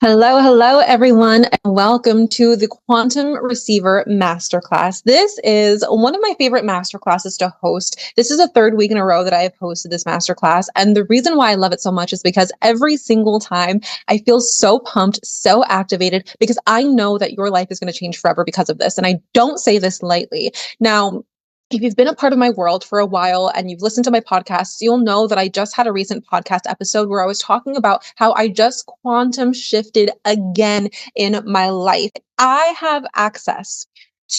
Hello, everyone, and welcome to the Quantum Receiver Masterclass. This is one of my favorite masterclasses to host. This is the third week in a row that I have hosted this masterclass. And the reason why I love it so much is because every single time I feel so pumped, so activated, because I know that your life is going to change forever because of this. And I don't say this lightly. Now, if you've been a part of my world for a while and you've listened to my podcasts, you'll know that I just had a recent podcast episode where I was talking about how I just quantum shifted again in my life. I have access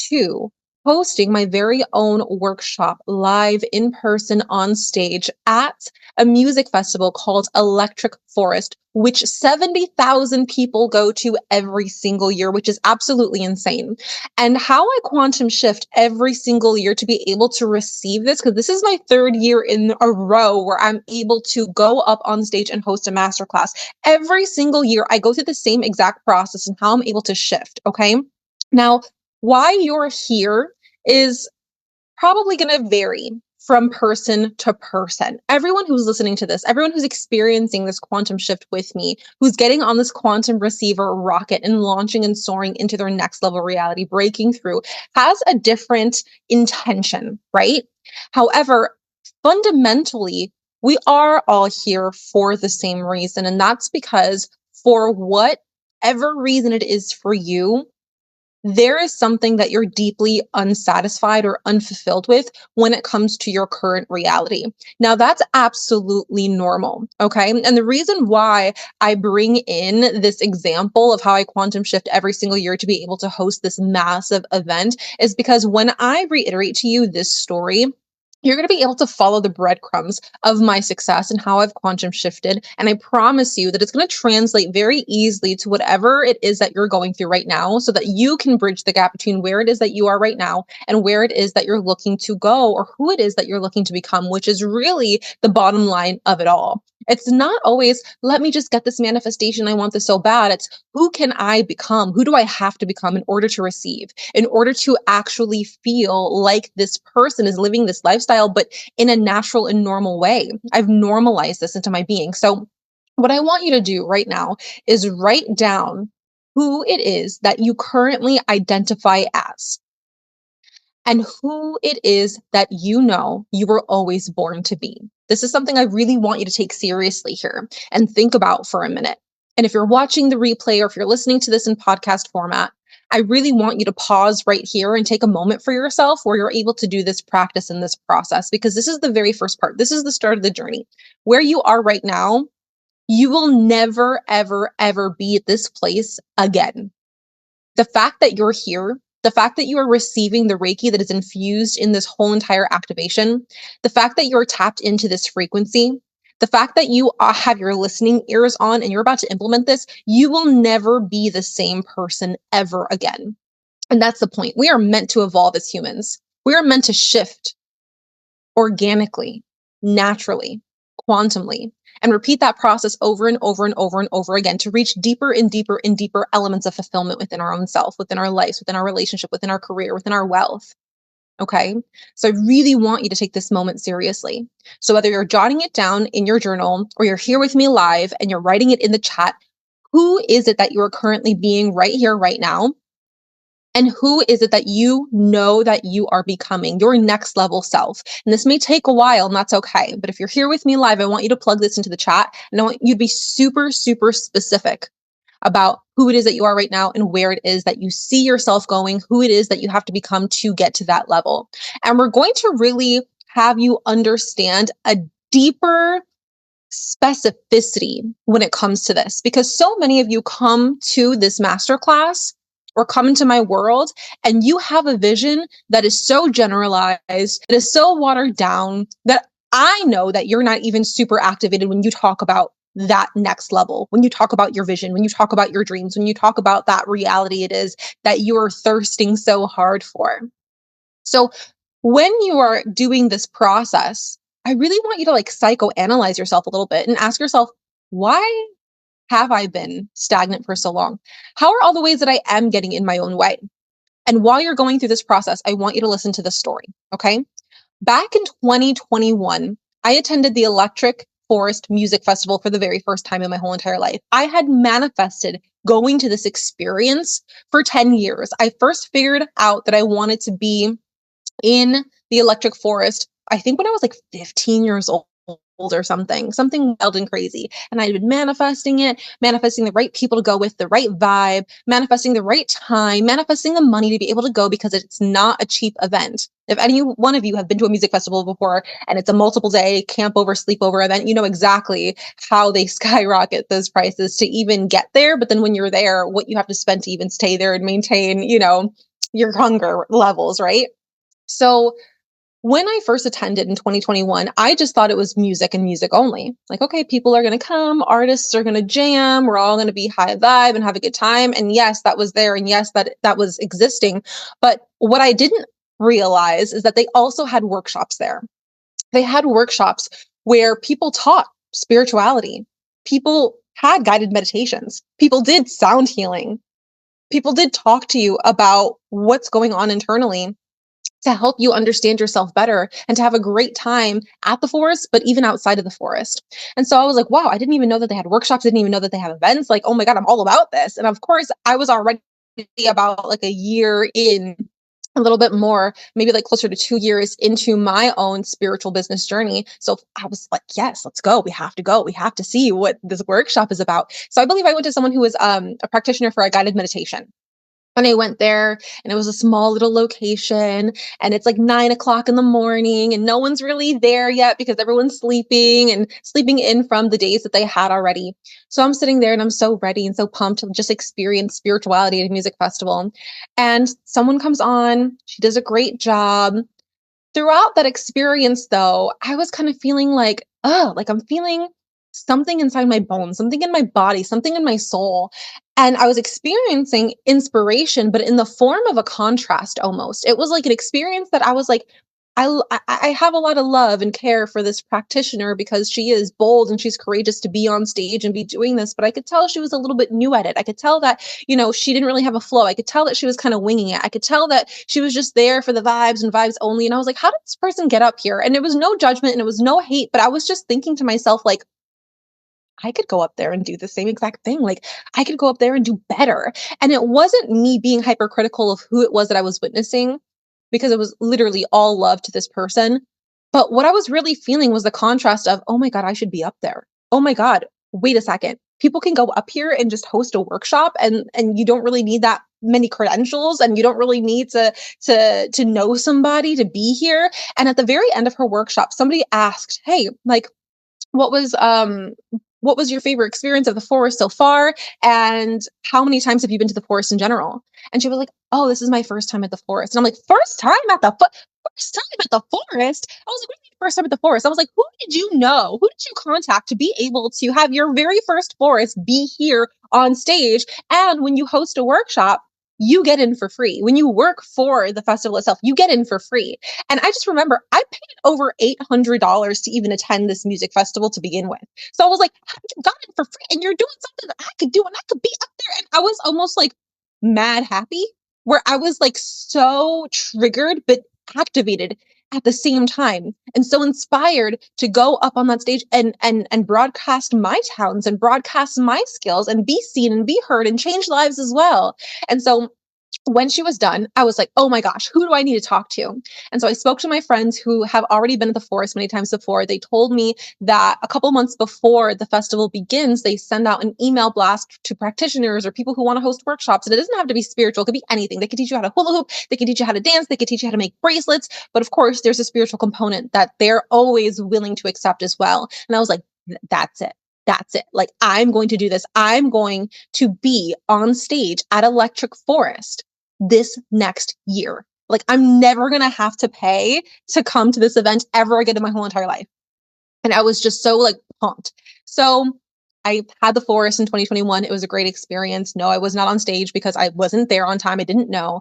to hosting my very own workshop live in person on stage at a music festival called Electric Forest, which 70,000 people go to every single year, which is absolutely insane. And how I quantum shift every single year to be able to receive this, because this is my third year in a row where I'm able to go up on stage and host a masterclass. Every single year, I go through the same exact process and how I'm able to shift. Okay. Now, why you're here is probably going to vary from person to person. Everyone who's listening to this, everyone who's experiencing this quantum shift with me, who's getting on this quantum receiver rocket and launching and soaring into their next level reality, breaking through, has a different intention, right? However, fundamentally, we are all here for the same reason. And that's because for whatever reason it is for you, there is something that you're deeply unsatisfied or unfulfilled with when it comes to your current reality. Now, that's absolutely normal. Okay. And the reason why I bring in this example of how I quantum shift every single year to be able to host this massive event is because when I reiterate to you this story, you're going to be able to follow the breadcrumbs of my success and how I've quantum shifted. And I promise you that it's going to translate very easily to whatever it is that you're going through right now so that you can bridge the gap between where it is that you are right now and where it is that you're looking to go or who it is that you're looking to become, which is really the bottom line of it all. It's not always, let me just get this manifestation. I want this so bad. It's who can I become? Who do I have to become in order to receive, in order to actually feel like this person is living this lifestyle, but in a natural and normal way? I've normalized this into my being. So what I want you to do right now is write down who it is that you currently identify as and who it is that you know you were always born to be. This is something I really want you to take seriously here and think about for a minute. And if you're watching the replay or if you're listening to this in podcast format, I really want you to pause right here and take a moment for yourself where you're able to do this practice and this process, because this is the very first part. This is the start of the journey. Where you are right now, you will never, ever, ever be at this place again. The fact that you're here, the fact that you are receiving the Reiki that is infused in this whole entire activation, the fact that you're tapped into this frequency, the fact that you have your listening ears on and you're about to implement this, you will never be the same person ever again. And that's the point. We are meant to evolve as humans. We are meant to shift organically, naturally, quantumly, and repeat that process over and over and over and over again to reach deeper and deeper and deeper elements of fulfillment within our own self, within our lives, within our relationship, within our career, within our wealth. Okay. So I really want you to take this moment seriously. So whether you're jotting it down in your journal or you're here with me live and you're writing it in the chat, who is it that you are currently being right here, right now? And who is it that you know that you are becoming your next level self? And this may take a while, and that's okay. But if you're here with me live, I want you to plug this into the chat. And I want you to be super, super specific about who it is that you are right now and where it is that you see yourself going, who it is that you have to become to get to that level. And we're going to really have you understand a deeper specificity when it comes to this, because so many of you come to this masterclass or come into my world and you have a vision that is so generalized, that is so watered down, that I know that you're not even super activated when you talk about that next level, when you talk about your vision, when you talk about your dreams, when you talk about that reality it is that you are thirsting so hard for. So when you are doing this process, I really want you to psychoanalyze yourself a little bit and ask yourself, why have I been stagnant for so long? How are all the ways that I am getting in my own way? And while you're going through this process, I want you to listen to this story. Okay. Back in 2021, I attended the Electric Forest Music Festival for the very first time in my whole entire life. I had manifested going to this experience for 10 years. I first figured out that I wanted to be in the electric forest, I think when I was like 15 years old or something wild and crazy. And I'd been manifesting it, manifesting the right people to go with, the right vibe, manifesting the right time, manifesting the money to be able to go because it's not a cheap event. If any one of you have been to a music festival before and it's a multiple day camp over, sleepover event, you know exactly how they skyrocket those prices to even get there. But then when you're there, what you have to spend to even stay there and maintain, your hunger levels, right? So when I first attended in 2021, I just thought it was music and music only. Like, okay, people are going to come, artists are going to jam, we're all going to be high vibe and have a good time. And yes, that was there. And yes, that was existing. But what I didn't realize is that they also had workshops there. They had workshops where people taught spirituality. People had guided meditations. People did sound healing. People did talk to you about what's going on internally to help you understand yourself better and to have a great time at the forest, but even outside of the forest. And so I was like, wow, I didn't even know that they had workshops. Didn't even know that they have events. Like, oh my God, I'm all about this. And of course I was already about like a year in, a little bit more, maybe like closer to 2 years into my own spiritual business journey. So I was like, yes, let's go. We have to go. We have to see what this workshop is about. So I believe I went to someone who was a practitioner for a guided meditation. And I went there and it was a small little location and it's like 9 o'clock in the morning and no one's really there yet because everyone's sleeping and sleeping in from the days that they had already. So I'm sitting there and I'm so ready and so pumped to just experience spirituality at a music festival. And someone comes on, she does a great job. Throughout that experience, though, I was kind of feeling like, oh, like I'm feeling something inside my bones, something in my body, something in my soul. And I was experiencing inspiration, but in the form of a contrast almost. It was like an experience that I was like, I have a lot of love and care for this practitioner because she is bold and she's courageous to be on stage and be doing this. But I could tell she was a little bit new at it. I could tell that, she didn't really have a flow. I could tell that she was kind of winging it. I could tell that she was just there for the vibes and vibes only. And I was like, how did this person get up here? And it was no judgment and it was no hate, but I was just thinking to myself, like, I could go up there and do the same exact thing. Like I could go up there and do better. And it wasn't me being hypercritical of who it was that I was witnessing because it was literally all love to this person. But what I was really feeling was the contrast of, oh my God, I should be up there. Oh my God, wait a second. People can go up here and just host a workshop and you don't really need that many credentials and you don't really need to know somebody to be here. And at the very end of her workshop, somebody asked, hey, like, what was your favorite experience of the forest so far? And how many times have you been to the forest in general? And she was like, oh, this is my first time at the forest. And I'm like, first time at the first time at the forest? I was like, what do you mean first time at the forest? I was like, who did you know? Who did you contact to be able to have your very first forest be here on stage? And when you host a workshop, you get in for free. When you work for the festival itself, you get in for free. And I just remember I paid over $800 to even attend this music festival to begin with. So I was like, you got it for free and you're doing something that I could do and I could be up there. And I was almost like mad happy where I was like so triggered, but activated at the same time and so inspired to go up on that stage and broadcast my talents and broadcast my skills and be seen and be heard and change lives as well. And so when she was done, I was like, oh my gosh, who do I need to talk to? And so I spoke to my friends who have already been at the forest many times before. They told me that a couple months before the festival begins, they send out an email blast to practitioners or people who want to host workshops. And it doesn't have to be spiritual. It could be anything. They could teach you how to hula hoop. They could teach you how to dance. They could teach you how to make bracelets. But of course, there's a spiritual component that they're always willing to accept as well. And I was like, that's it. That's it. Like, I'm going to do this. I'm going to be on stage at Electric Forest this next year. Like, I'm never going to have to pay to come to this event ever again in my whole entire life. And I was just so like pumped. So I had the forest in 2021. It was a great experience. No, I was not on stage because I wasn't there on time. I didn't know.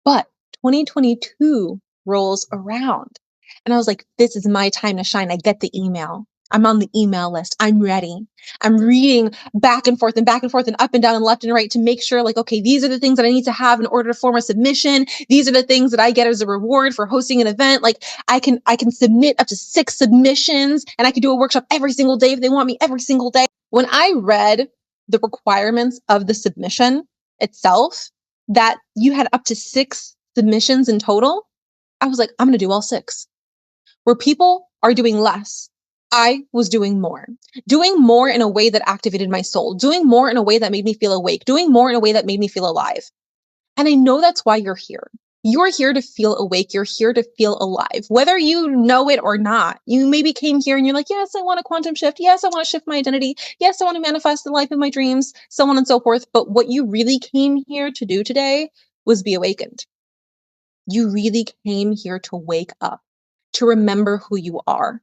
But 2022 rolls around and I was like, this is my time to shine. I get the email. I'm on the email list. I'm ready. I'm reading back and forth and up and down and left and right to make sure like, okay, these are the things that I need to have in order to form a submission. These are the things that I get as a reward for hosting an event. Like I can submit up to 6 submissions and I can do a workshop every single day if they want me every single day. When I read the requirements of the submission itself, that you had up to 6 submissions in total, I was like, I'm going to do all 6. Where people are doing less, I was doing more in a way that activated my soul, doing more in a way that made me feel awake, doing more in a way that made me feel alive. And I know that's why you're here. You're here to feel awake. You're here to feel alive, whether you know it or not. You maybe came here and you're like, yes, I want a quantum shift. Yes, I want to shift my identity. Yes, I want to manifest the life of my dreams, so on and so forth. But what you really came here to do today was be awakened. You really came here to wake up, to remember who you are.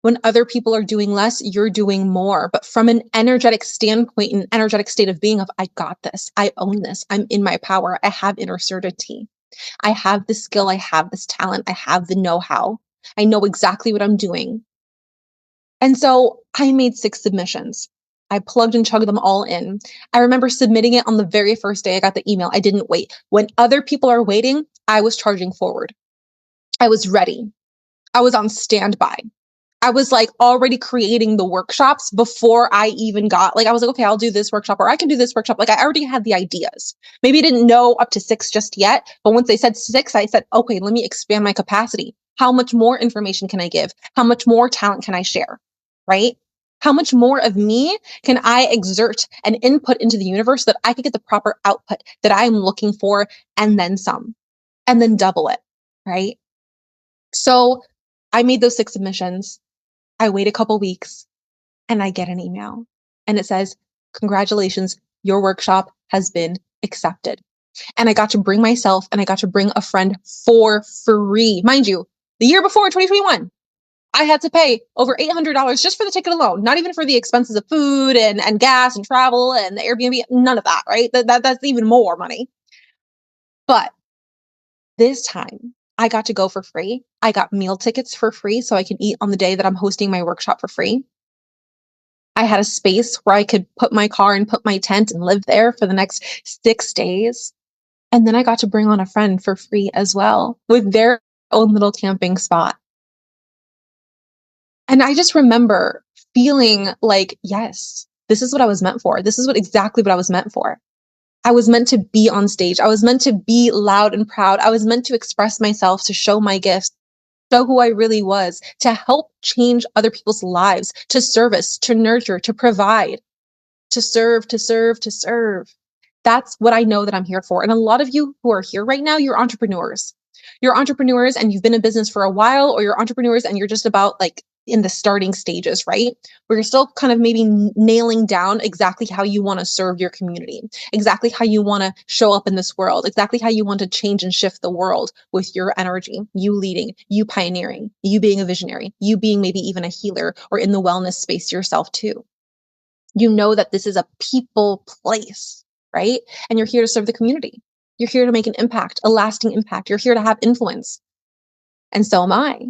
When other people are doing less, you're doing more. But from an energetic standpoint, an energetic state of being of, I got this, I own this, I'm in my power, I have inner certainty, I have the skill, I have this talent, I have the know-how, I know exactly what I'm doing. And so I made 6 submissions. I plugged and chugged them all in. I remember submitting it on the very first day I got the email. I didn't wait. When other people are waiting, I was charging forward. I was ready. I was on standby. I was like already creating the workshops before I even got, like, I was like, okay, I'll do this workshop, or I can do this workshop. Like, I already had the ideas. Maybe I didn't know up to 6 just yet, but once they said 6, I said, okay, let me expand my capacity. How much more information can I give? How much more talent can I share? Right? How much more of me can I exert and input into the universe so that I can get the proper output that I'm looking for, and then some, and then double it. Right? So I made those 6 submissions. I wait a couple weeks and I get an email and it says, congratulations, your workshop has been accepted. And I got to bring myself and I got to bring a friend for free. Mind you, the year before, 2021, I had to pay over $800 just for the ticket alone, not even for the expenses of food and gas and travel and the Airbnb, none of that, right? That's even more money. But this time I got to go for free. I got meal tickets for free so I can eat on the day that I'm hosting my workshop for free. I had a space where I could put my car and put my tent and live there for the next 6 days. And then I got to bring on a friend for free as well with their own little camping spot. And I just remember feeling like, yes, this is what I was meant for. This is exactly what I was meant for. I was meant to be on stage. I was meant to be loud and proud. I was meant to express myself, to show my gifts, show who I really was, to help change other people's lives, to service, to nurture, to provide, to serve, to serve, to serve. That's what I know that I'm here for. And a lot of you who are here right now, you're entrepreneurs. You're entrepreneurs and you've been in business for a while, or you're entrepreneurs and you're just about like in the starting stages, right? Where you're still kind of maybe nailing down exactly how you want to serve your community, exactly how you want to show up in this world, exactly how you want to change and shift the world with your energy, you leading, you pioneering, you being a visionary, you being maybe even a healer or in the wellness space yourself too. You know that this is a people place, right? And you're here to serve the community. You're here to make an impact, a lasting impact. You're here to have influence. And so am I.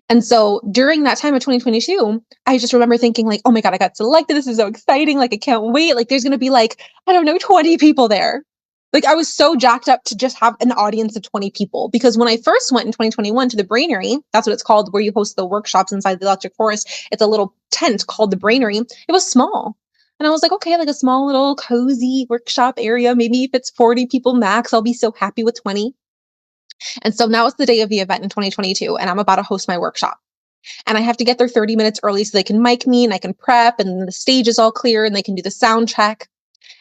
And so during that time of 2022, I just remember thinking like, oh my God, I got selected. This is so exciting. Like, I can't wait. Like, there's going to be like, I don't know, 20 people there. Like, I was so jacked up to just have an audience of 20 people, because when I first went in 2021 to the Brainery, that's what it's called, where you host the workshops inside the Electric Forest. It's a little tent called the Brainery. It was small. And I was like, okay, like a small little cozy workshop area. Maybe if it's 40 people max, I'll be so happy with 20. And so now it's the day of the event in 2022, and I'm about to host my workshop. And I have to get there 30 minutes early so they can mic me and I can prep, and the stage is all clear and they can do the sound check.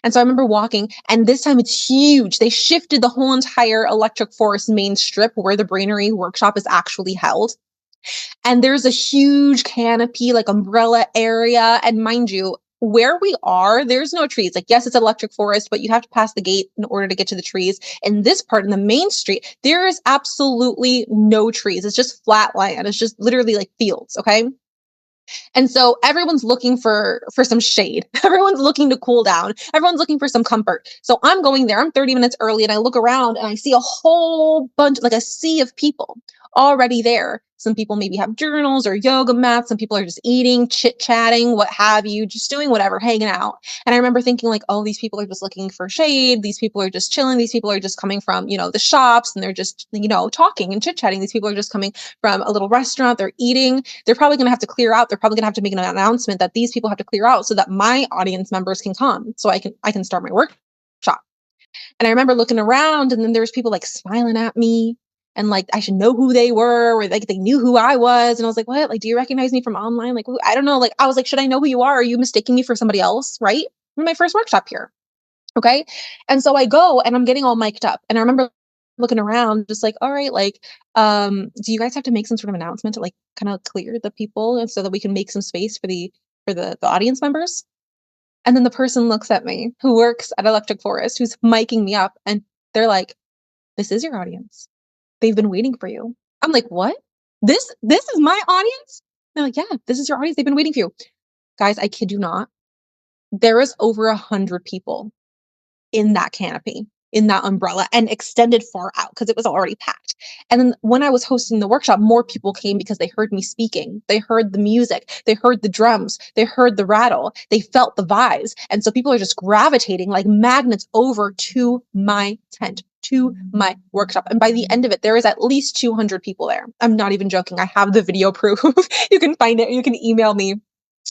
And so I remember walking, and this time it's huge. They shifted the whole entire Electric Forest main strip where the Brainery workshop is actually held. And there's a huge canopy, like umbrella area. And mind you, where we are, there's no trees. Like, yes, it's an Electric Forest, but you have to pass the gate in order to get to the trees. In this part, in the main street, there is absolutely no trees. It's just flat land. It's just literally like fields. Okay. And so everyone's looking for some shade. Everyone's looking to cool down. Everyone's looking for some comfort. So I'm going there. I'm 30 minutes early and I look around and I see a whole bunch, like a sea of people. already there. Some people maybe have journals or yoga mats. Some people are just eating, chit-chatting, what have you, just doing whatever, hanging out. And I remember thinking like, oh, these people are just looking for shade. These people are just chilling. These people are just coming from, the shops and they're just, talking and chit-chatting. These people are just coming from a little restaurant. They're eating. They're probably going to have to clear out. They're probably going to have to make an announcement that these people have to clear out so that my audience members can come so I can start my workshop. And I remember looking around and then there's people like smiling at me and like I should know who they were or like they knew who I was. And I was like, what? Like, do you recognize me from online? Like, I don't know. Like, I was like, should I know who you are? Are you mistaking me for somebody else? Right? My first workshop here. Okay. And so I go and I'm getting all mic'd up. And I remember looking around just like, all right, like, do you guys have to make some sort of announcement to like kind of clear the people and so that we can make some space for the audience members? And then the person looks at me who works at Electric Forest, who's miking me up, and they're like, this is your audience. They've been waiting for you. I'm like, what? This is my audience? They're like, yeah, this is your audience. They've been waiting for you. Guys, I kid you not. There is over 100 people in that canopy, in that umbrella, and extended far out because it was already packed. And then when I was hosting the workshop, more people came because they heard me speaking. They heard the music. They heard the drums. They heard the rattle. They felt the vibes. And so people are just gravitating like magnets over to my tent, to my workshop. And by the end of it, there is at least 200 people there. I'm not even joking. I have the video proof. You can find it. You can email me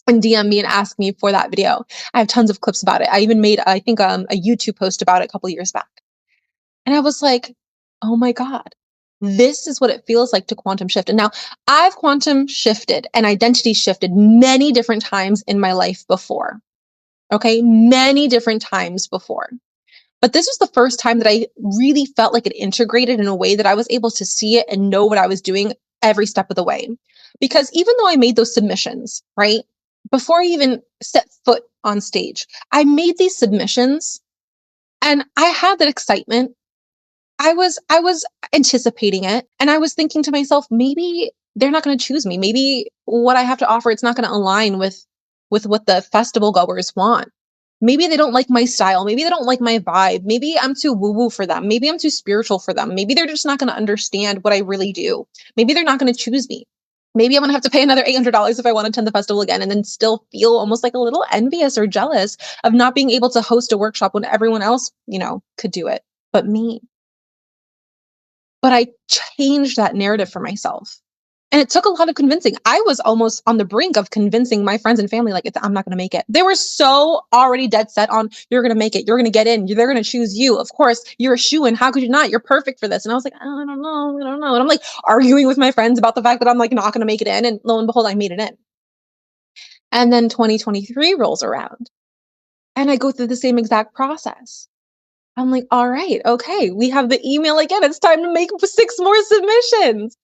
and DM me and ask me for that video. I have tons of clips about it. I even made, I think, a YouTube post about it a couple years back. And I was like, oh my God, this is what it feels like to quantum shift. And now I've quantum shifted and identity shifted many different times in my life before. Okay. Many different times before. But this was the first time that I really felt like it integrated in a way that I was able to see it and know what I was doing every step of the way. Because even though I made those submissions, right, before I even set foot on stage, I made these submissions and I had that excitement. I was anticipating it and I was thinking to myself, maybe they're not going to choose me. Maybe what I have to offer, it's not going to align with what the festival goers want. Maybe they don't like my style. Maybe they don't like my vibe. Maybe I'm too woo-woo for them. Maybe I'm too spiritual for them. Maybe they're just not going to understand what I really do. Maybe they're not going to choose me. Maybe I'm going to have to pay another $800 if I want to attend the festival again and then still feel almost like a little envious or jealous of not being able to host a workshop when everyone else, could do it, but me. But I changed that narrative for myself. And it took a lot of convincing. I was almost on the brink of convincing my friends and family, like, I'm not going to make it. They were so already dead set on, you're going to make it. You're going to get in. They're going to choose you. Of course, you're a shoo-in. How could you not? You're perfect for this. And I was like, I don't know. And I'm like arguing with my friends about the fact that I'm like not going to make it in. And lo and behold, I made it in. And then 2023 rolls around and I go through the same exact process. I'm like, all right, okay, we have the email again. It's time to make 6 more submissions.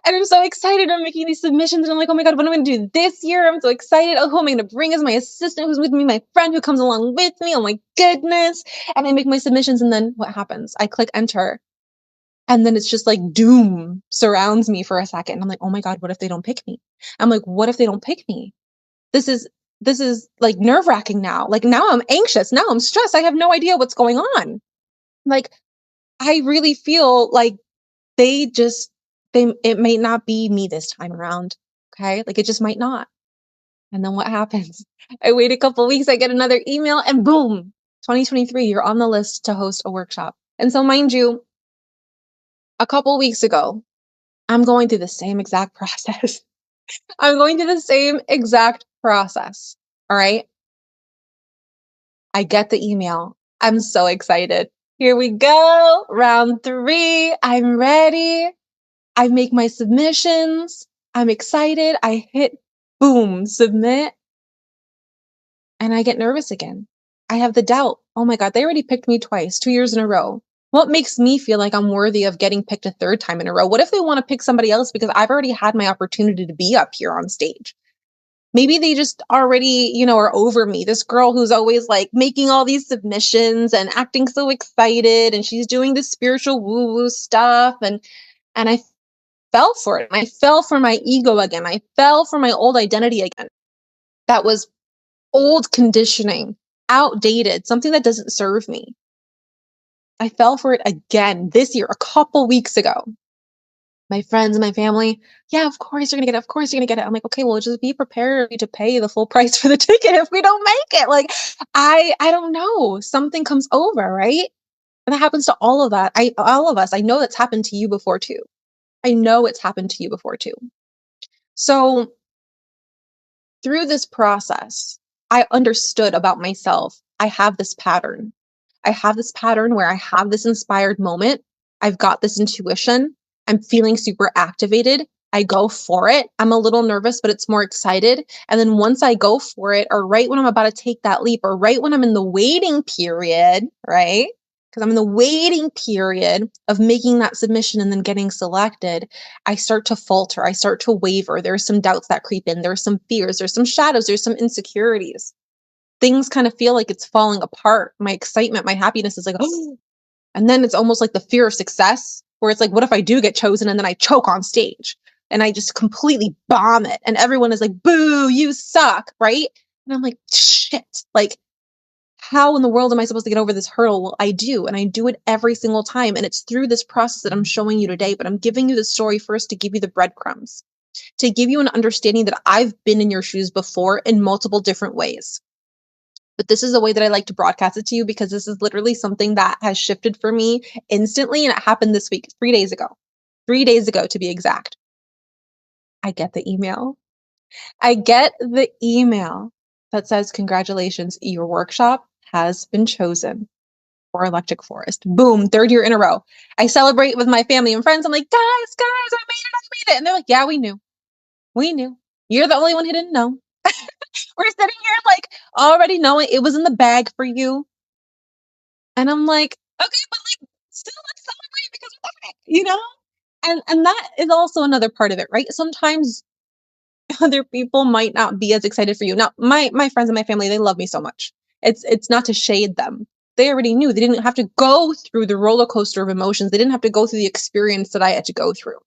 And I'm so excited. I'm making these submissions. And I'm like, oh my God, what am I going to do this year? I'm so excited. Oh, who am I going to bring as my assistant who's with me, my friend who comes along with me? Oh my goodness. And I make my submissions. And then what happens? I click enter. And then it's just like doom surrounds me for a second. I'm like, oh my God, what if they don't pick me? I'm like, what if they don't pick me? This is like nerve wracking now. Like now I'm anxious. Now I'm stressed. I have no idea what's going on. Like, I really feel like it may not be me this time around. Okay. Like it just might not. And then what happens? I wait a couple weeks. I get another email and boom, 2023, you're on the list to host a workshop. And so mind you, a couple weeks ago, I'm going through the same exact process. I'm going through the same exact process. All right. I get the email. I'm so excited. Here we go. Round 3. I'm ready. I make my submissions. I'm excited. I hit boom, submit. And I get nervous again. I have the doubt. Oh my God, they already picked me twice, 2 years in a row. What makes me feel like I'm worthy of getting picked a 3rd time in a row? What if they want to pick somebody else because I've already had my opportunity to be up here on stage? Maybe they just already, are over me. This girl who's always like making all these submissions and acting so excited and she's doing this spiritual woo-woo stuff. And I fell for it. I fell for my ego again. I fell for my old identity again. That was old conditioning, outdated, something that doesn't serve me. I fell for it again this year, a couple weeks ago. My friends and my family, yeah, of course you're gonna get it. Of course you're gonna get it. I'm like, okay, well, just be prepared to pay the full price for the ticket if we don't make it. Like, I don't know. Something comes over, right? And that happens to all of that. All of us. I know that's happened to you before too. I know it's happened to you before too. So through this process, I understood about myself. I have this pattern. I have this pattern where I have this inspired moment. I've got this intuition. I'm feeling super activated. I go for it. I'm a little nervous, but it's more excited. And then once I go for it, or right when I'm about to take that leap, or right when I'm in the waiting period, right? Because I'm in the waiting period of making that submission and then getting selected, I start to falter. I start to waver. There's some doubts that creep in. There's some fears. There's some shadows. There's some insecurities. Things kind of feel like it's falling apart. My excitement, my happiness is like, oh, and then it's almost like the fear of success, where it's like, what if I do get chosen and then I choke on stage and I just completely bomb it? And everyone is like, boo, you suck, right? And I'm like, shit, like, how in the world am I supposed to get over this hurdle? Well, I do, and I do it every single time. And it's through this process that I'm showing you today, but I'm giving you the story first to give you the breadcrumbs, to give you an understanding that I've been in your shoes before in multiple different ways. But this is the way that I like to broadcast it to you, because this is literally something that has shifted for me instantly. And it happened this week, 3 days ago, 3 days ago to be exact. I get the email. I get the email that says, congratulations, your workshop has been chosen for Electric Forest. Boom, third year in a row. I celebrate with my family and friends. I'm like, guys, I made it. And they're like, yeah, we knew. We knew. You're the only one who didn't know. We're sitting here like already knowing it was in the bag for you. And I'm like, okay, but like, still let's celebrate because we're back, you know? And that is also another part of it, right? Sometimes other people might not be as excited for you. Now, my friends and my family, they love me so much. It's not to shade them. They already knew. They didn't have to go through the roller coaster of emotions. They didn't have to go through the experience that I had to go through.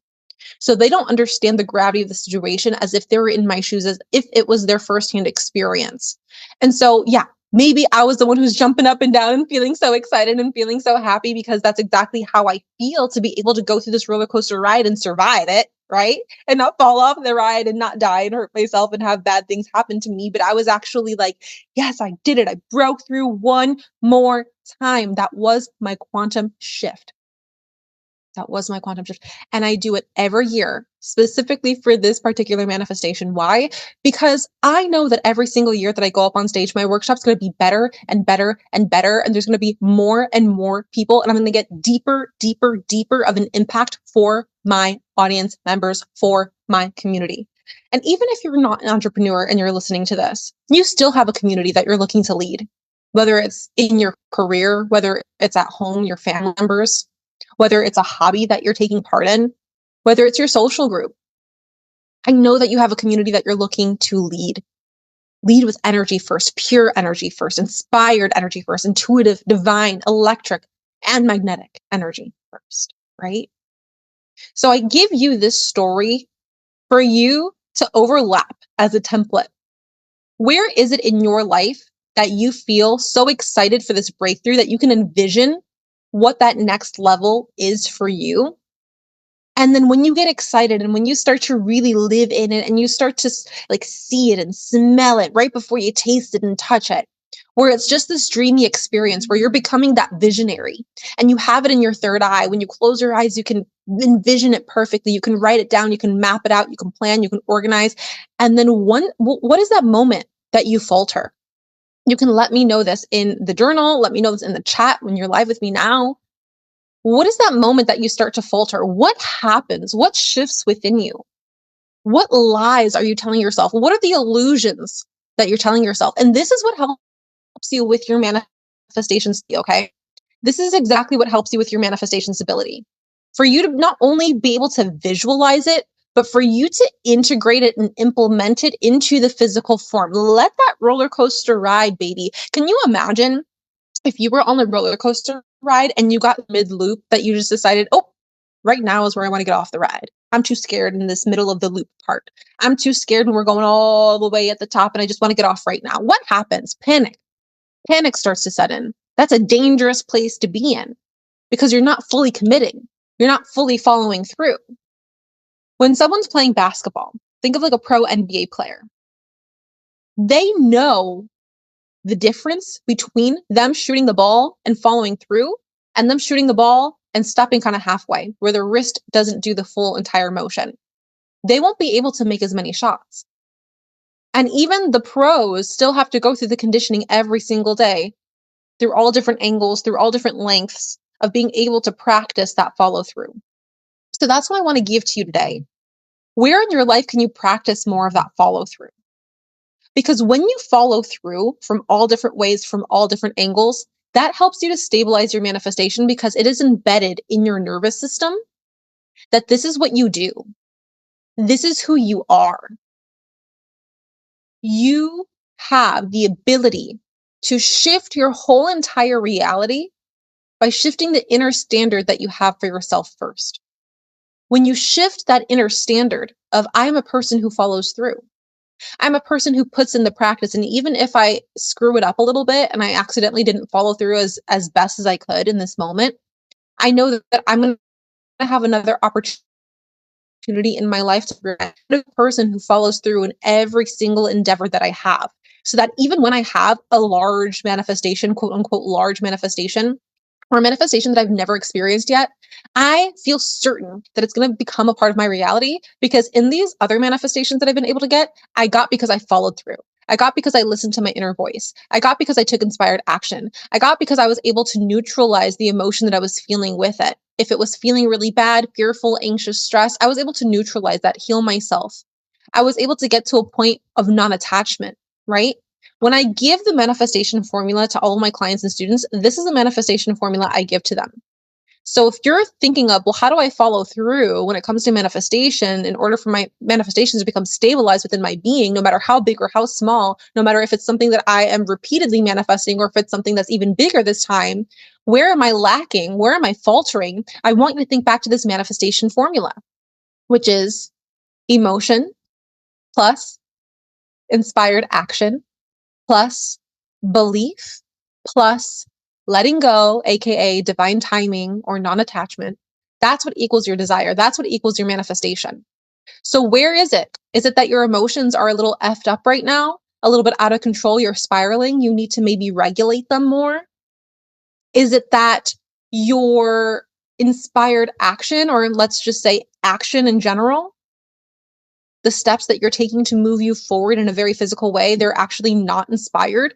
So they don't understand the gravity of the situation as if they were in my shoes, as if it was their firsthand experience. And so, yeah, maybe I was the one who's jumping up and down and feeling so excited and feeling so happy, because that's exactly how I feel, to be able to go through this roller coaster ride and survive it, right? And not fall off the ride and not die and hurt myself and have bad things happen to me. But I was actually like, yes, I did it. I broke through one more time. That was my quantum shift. That was my quantum shift. And I do it every year, specifically for this particular manifestation. Why? Because I know that every single year that I go up on stage, my workshop's going to be better and better and better. And there's going to be more and more people. And I'm going to get deeper, deeper, deeper of an impact for my audience members, for my community. And even if you're not an entrepreneur and you're listening to this, you still have a community that you're looking to lead, whether it's in your career, whether it's at home, your family members, whether it's a hobby that you're taking part in, whether it's your social group. I know that you have a community that you're looking to lead. Lead with energy first, pure energy first, inspired energy first, intuitive, divine, electric, and magnetic energy first, right? So I give you this story for you to overlap as a template. Where is it in your life that you feel so excited for this breakthrough that you can envision what that next level is for you? And then when you get excited and when you start to really live in it and you start to like see it and smell it right before you taste it and touch it, where it's just this dreamy experience where you're becoming that visionary and you have it in your third eye. When you close your eyes, you can envision it perfectly. You can write it down. You can map it out. You can plan. You can organize. And then what is that moment that you falter? You can let me know this in the journal. Let me know this in the chat when you're live with me now. What is that moment that you start to falter? What happens? What shifts within you? What lies are you telling yourself? What are the illusions that you're telling yourself? And this is what helps you with your manifestations, okay? This is exactly what helps you with your manifestations ability. For you to not only be able to visualize it, but for you to integrate it and implement it into the physical form. Let that roller coaster ride, baby. Can you imagine if you were on the roller coaster ride and you got mid loop that you just decided, oh, right now is where I want to get off the ride. I'm too scared in this middle of the loop part. I'm too scared when we're going all the way at the top and I just want to get off right now. What happens? Panic. Panic starts to set in. That's a dangerous place to be in because you're not fully committing. You're not fully following through. When someone's playing basketball, think of like a pro NBA player. They know the difference between them shooting the ball and following through and them shooting the ball and stopping kind of halfway where their wrist doesn't do the full entire motion. They won't be able to make as many shots. And even the pros still have to go through the conditioning every single day through all different angles, through all different lengths of being able to practice that follow through. So that's what I want to give to you today. Where in your life can you practice more of that follow through? Because when you follow through from all different ways, from all different angles, that helps you to stabilize your manifestation because it is embedded in your nervous system that this is what you do. This is who you are. You have the ability to shift your whole entire reality by shifting the inner standard that you have for yourself first. When you shift that inner standard of, I'm a person who follows through. I'm a person who puts in the practice. And even if I screw it up a little bit and I accidentally didn't follow through as best as I could in this moment, I know that I'm going to have another opportunity in my life to be a person who follows through in every single endeavor that I have. So that even when I have a large manifestation, quote unquote, large manifestation, or a manifestation that I've never experienced yet, I feel certain that it's going to become a part of my reality because in these other manifestations that I've been able to get, I got because I followed through. I got because I listened to my inner voice. I got because I took inspired action. I got because I was able to neutralize the emotion that I was feeling with it. If it was feeling really bad, fearful, anxious, stressed, I was able to neutralize that, heal myself. I was able to get to a point of non-attachment, right? When I give the manifestation formula to all of my clients and students, this is a manifestation formula I give to them. So if you're thinking of, well, how do I follow through when it comes to manifestation in order for my manifestations to become stabilized within my being, no matter how big or how small, no matter if it's something that I am repeatedly manifesting or if it's something that's even bigger this time, where am I lacking? Where am I faltering? I want you to think back to this manifestation formula, which is emotion plus inspired action plus belief, plus letting go, AKA divine timing or non-attachment. That's what equals your desire. That's what equals your manifestation. So where is it? Is it that your emotions are a little effed up right now? A little bit out of control? You're spiraling. You need to maybe regulate them more? Is it that your inspired action, or let's just say action in general, the steps that you're taking to move you forward in a very physical way, they're actually not inspired?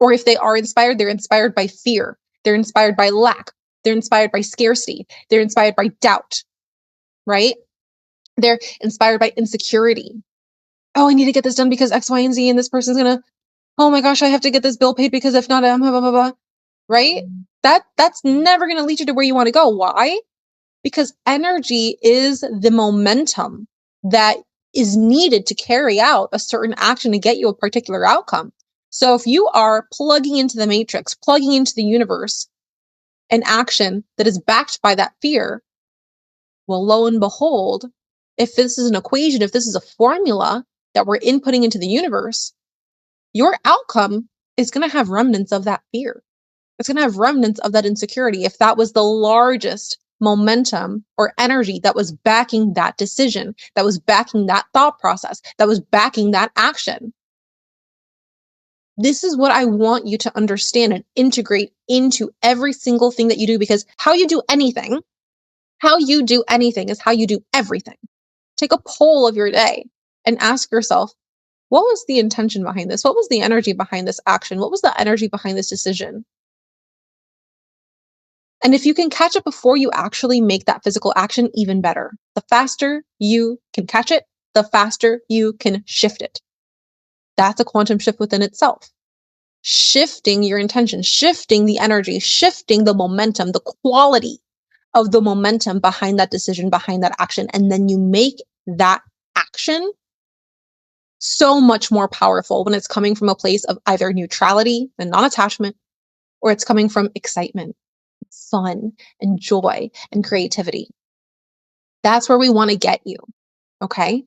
Or if they are inspired, they're inspired by fear. They're inspired by lack. They're inspired by scarcity. They're inspired by doubt, right? They're inspired by insecurity. Oh, I need to get this done because X, Y, and Z, and this person's gonna, oh my gosh, I have to get this bill paid because if not, blah, blah, blah, blah. Right? That's never gonna lead you to where you want to go. Why? Because energy is the momentum that is needed to carry out a certain action to get you a particular outcome. So if you are plugging into the matrix, plugging into the universe, an action that is backed by that fear, well, lo and behold, if this is an equation, if this is a formula that we're inputting into the universe, your outcome is going to have remnants of that fear. It's going to have remnants of that insecurity. If that was the largest momentum or energy that was backing that decision, that was backing that thought process, that was backing that action. This is what I want you to understand and integrate into every single thing that you do, because how you do anything is how you do everything. Take a poll of your day and ask yourself, what was the intention behind this? What was the energy behind this action? What was the energy behind this decision? And if you can catch it before you actually make that physical action, even better. The faster you can catch it, the faster you can shift it. That's a quantum shift within itself. Shifting your intention, shifting the energy, shifting the momentum, the quality of the momentum behind that decision, behind that action. And then you make that action so much more powerful when it's coming from a place of either neutrality and non-attachment, or it's coming from excitement, fun, and joy, and creativity. That's where we want to get you, okay?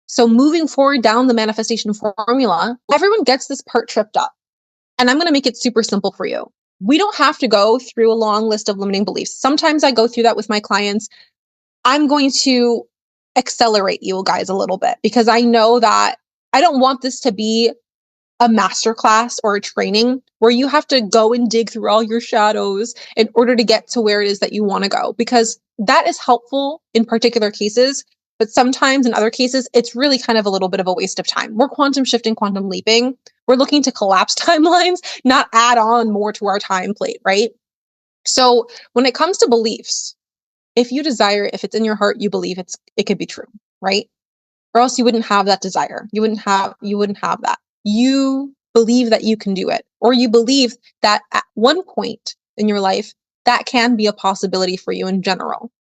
So moving forward down the manifestation formula, everyone gets this part tripped up. And I'm going to make it super simple for you. We don't have to go through a long list of limiting beliefs. Sometimes I go through that with my clients. I'm going to accelerate you guys a little bit, because I know that I don't want this to be a masterclass or a training where you have to go and dig through all your shadows in order to get to where it is that you want to go, because that is helpful in particular cases. But sometimes in other cases, it's really kind of a little bit of a waste of time. We're quantum shifting, quantum leaping. We're looking to collapse timelines, not add on more to our time plate, right? So when it comes to beliefs, if you desire, if it's in your heart, you believe it could be true, right? Or else you wouldn't have that desire. You wouldn't have that. You believe that you can do it, or you believe that at one point in your life, that can be a possibility for you in general.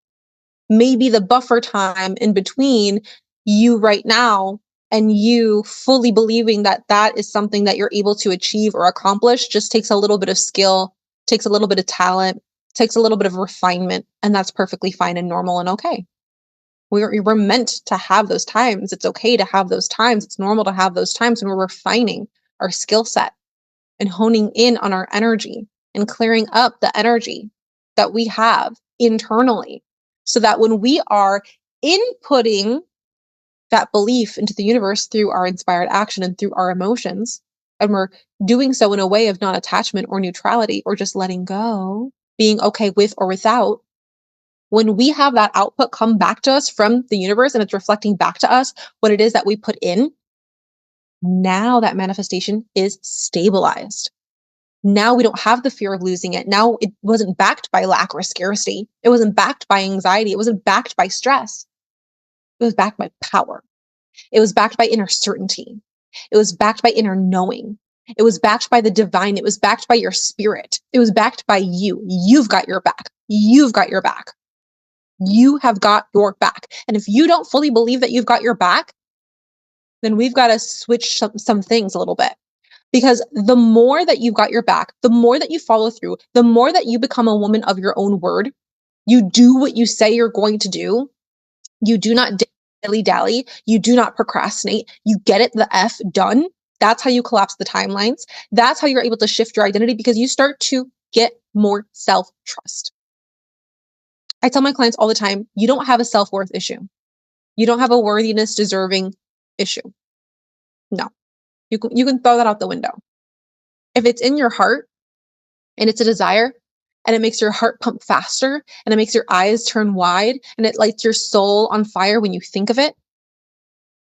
Maybe the buffer time in between you right now and you fully believing that that is something that you're able to achieve or accomplish just takes a little bit of skill, takes a little bit of talent, takes a little bit of refinement, and that's perfectly fine and normal and okay. We're meant to have those times. It's okay to have those times. It's normal to have those times when we're refining our skill set and honing in on our energy and clearing up the energy that we have internally, so that when we are inputting that belief into the universe through our inspired action and through our emotions, and we're doing so in a way of non-attachment or neutrality or just letting go, being okay with or without, when we have that output come back to us from the universe and it's reflecting back to us what it is that we put in, now that manifestation is stabilized. Now we don't have the fear of losing it. Now it wasn't backed by lack or scarcity. It wasn't backed by anxiety. It wasn't backed by stress. It was backed by power. It was backed by inner certainty. It was backed by inner knowing. It was backed by the divine. It was backed by your spirit. It was backed by you. You've got your back. You've got your back. You have got your back. And if you don't fully believe that you've got your back, then we've got to switch some things a little bit. Because the more that you've got your back, the more that you follow through, the more that you become a woman of your own word, you do what you say you're going to do. You do not dilly-dally. You do not procrastinate. You get it the F done. That's how you collapse the timelines. That's how you're able to shift your identity, because you start to get more self-trust. I tell my clients all the time, you don't have a self-worth issue. You don't have a worthiness deserving issue. No, you can throw that out the window. If it's in your heart and it's a desire and it makes your heart pump faster and it makes your eyes turn wide and it lights your soul on fire when you think of it,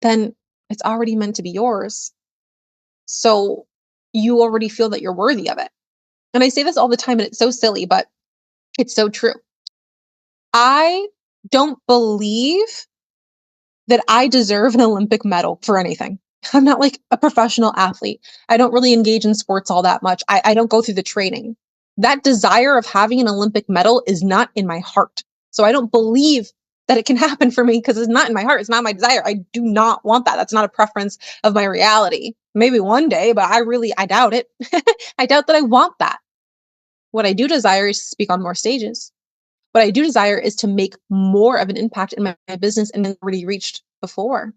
then it's already meant to be yours. So you already feel that you're worthy of it. And I say this all the time and it's so silly, but it's so true. I don't believe that I deserve an Olympic medal for anything. I'm not like a professional athlete. I don't really engage in sports all that much. I don't go through the training. That desire of having an Olympic medal is not in my heart. So I don't believe that it can happen for me because it's not in my heart. It's not my desire. I do not want that. That's not a preference of my reality. Maybe one day, but I doubt it. I doubt that I want that. What I do desire is to speak on more stages. What I do desire is to make more of an impact in my business and already reached before.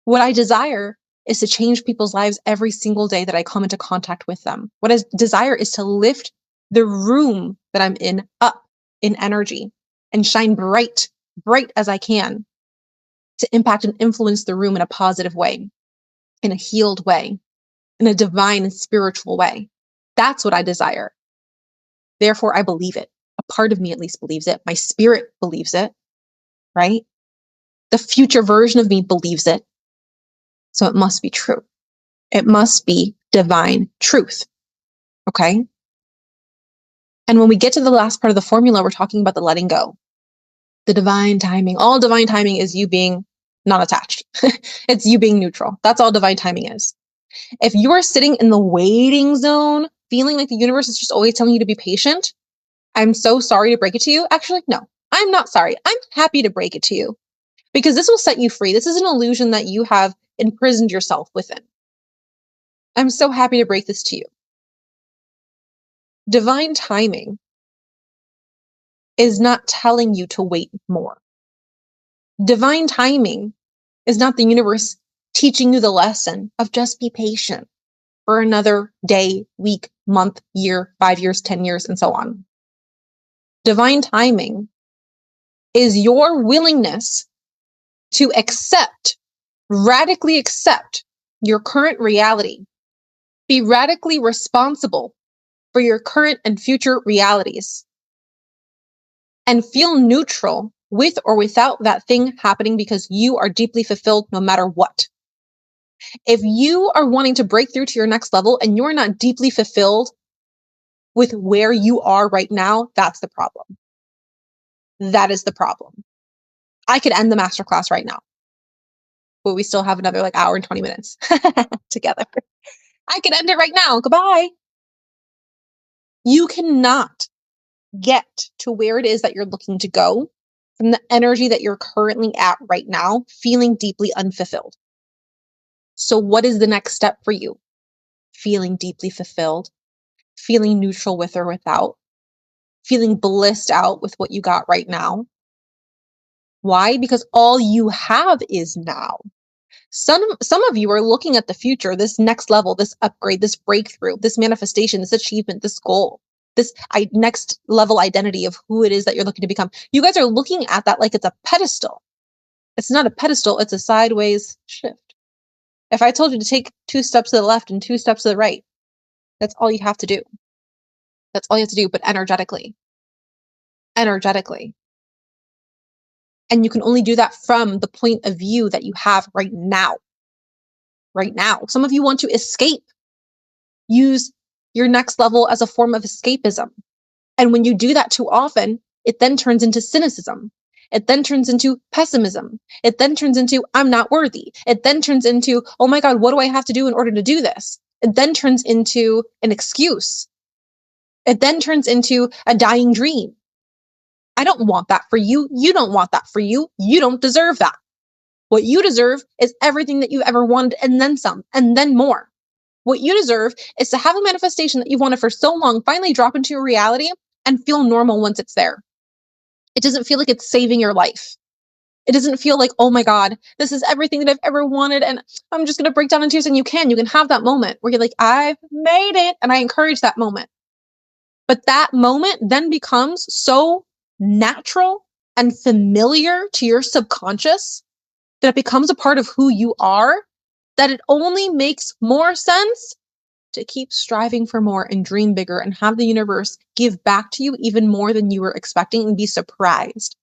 What I desire is to change people's lives every single day that I come into contact with them. What I desire is to lift the room that I'm in up in energy and shine bright as I can to impact and influence the room in a positive way, in a healed way, in a divine and spiritual way. That's what I desire. Therefore, I believe it. A part of me at least believes it. My spirit believes it, right? The future version of me believes it. So it must be true. It must be divine truth. Okay? And when we get to the last part of the formula, we're talking about the letting go, the divine timing. All divine timing is you being not attached. It's you being neutral. That's all divine timing is. If you are sitting in the waiting zone, feeling like the universe is just always telling you to be patient, I'm so sorry to break it to you. Actually, no, I'm not sorry. I'm happy to break it to you because this will set you free. This is an illusion that you have imprisoned yourself within. I'm so happy to break this to you. Divine timing is not telling you to wait more. Divine timing is not the universe teaching you the lesson of just be patient for another day, week, month, year, 5 years, 10 years, and so on. Divine timing is your willingness to radically accept your current reality. Be radically responsible for your current and future realities. And feel neutral with or without that thing happening because you are deeply fulfilled no matter what. If you are wanting to break through to your next level and you're not deeply fulfilled with where you are right now, that's the problem. That is the problem. I could end the masterclass right now, but we still have another hour and 20 minutes together. I could end it right now. Goodbye. You cannot get to where it is that you're looking to go from the energy that you're currently at right now, feeling deeply unfulfilled. So what is the next step for you? Feeling deeply fulfilled, feeling neutral with or without, feeling blissed out with what you got right now. Why? Because all you have is now. Some of you are looking at the future, this next level, this upgrade, this breakthrough, this manifestation, this achievement, this goal, this next level identity of who it is that you're looking to become. You guys are looking at that like it's a pedestal. It's not a pedestal, it's a sideways shift. If I told you to take 2 steps to the left and 2 steps to the right, that's all you have to do. That's all you have to do, but energetically. Energetically. And you can only do that from the point of view that you have right now. Right now. Some of you want to escape. Use your next level as a form of escapism. And when you do that too often, it then turns into cynicism. It then turns into pessimism. It then turns into, I'm not worthy. It then turns into, oh my God, what do I have to do in order to do this? It then turns into an excuse. It then turns into a dying dream. I don't want that for you. You don't want that for you. You don't deserve that. What you deserve is everything that you've ever wanted and then some, and then more. What you deserve is to have a manifestation that you've wanted for so long finally drop into your reality and feel normal once it's there. It doesn't feel like it's saving your life. It doesn't feel like, oh my God, this is everything that I've ever wanted and I'm just going to break down in tears. And you can have that moment where you're like, I've made it. And I encourage that moment. But that moment then becomes so natural and familiar to your subconscious that it becomes a part of who you are, that it only makes more sense to keep striving for more and dream bigger and have the universe give back to you even more than you were expecting and be surprised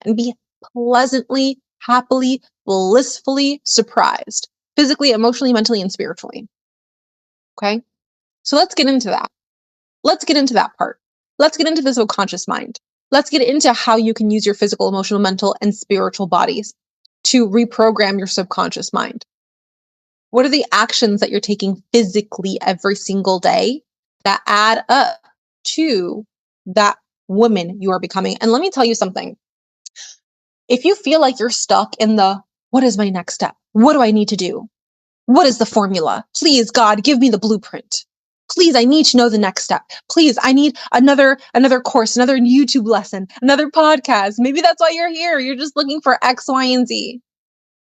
and be pleasantly, happily, blissfully surprised, physically, emotionally, mentally, and spiritually. Okay. So let's get into that. Let's get into that part. Let's get into the subconscious mind. Let's get into how you can use your physical, emotional, mental, and spiritual bodies to reprogram your subconscious mind. What are the actions that you're taking physically every single day that add up to that woman you are becoming? And let me tell you something. If you feel like you're stuck in the, what is my next step? What do I need to do? What is the formula? Please, God, give me the blueprint. Please, I need to know the next step. Please, I need another course, another YouTube lesson, another podcast. Maybe that's why you're here. You're just looking for X, Y, and Z.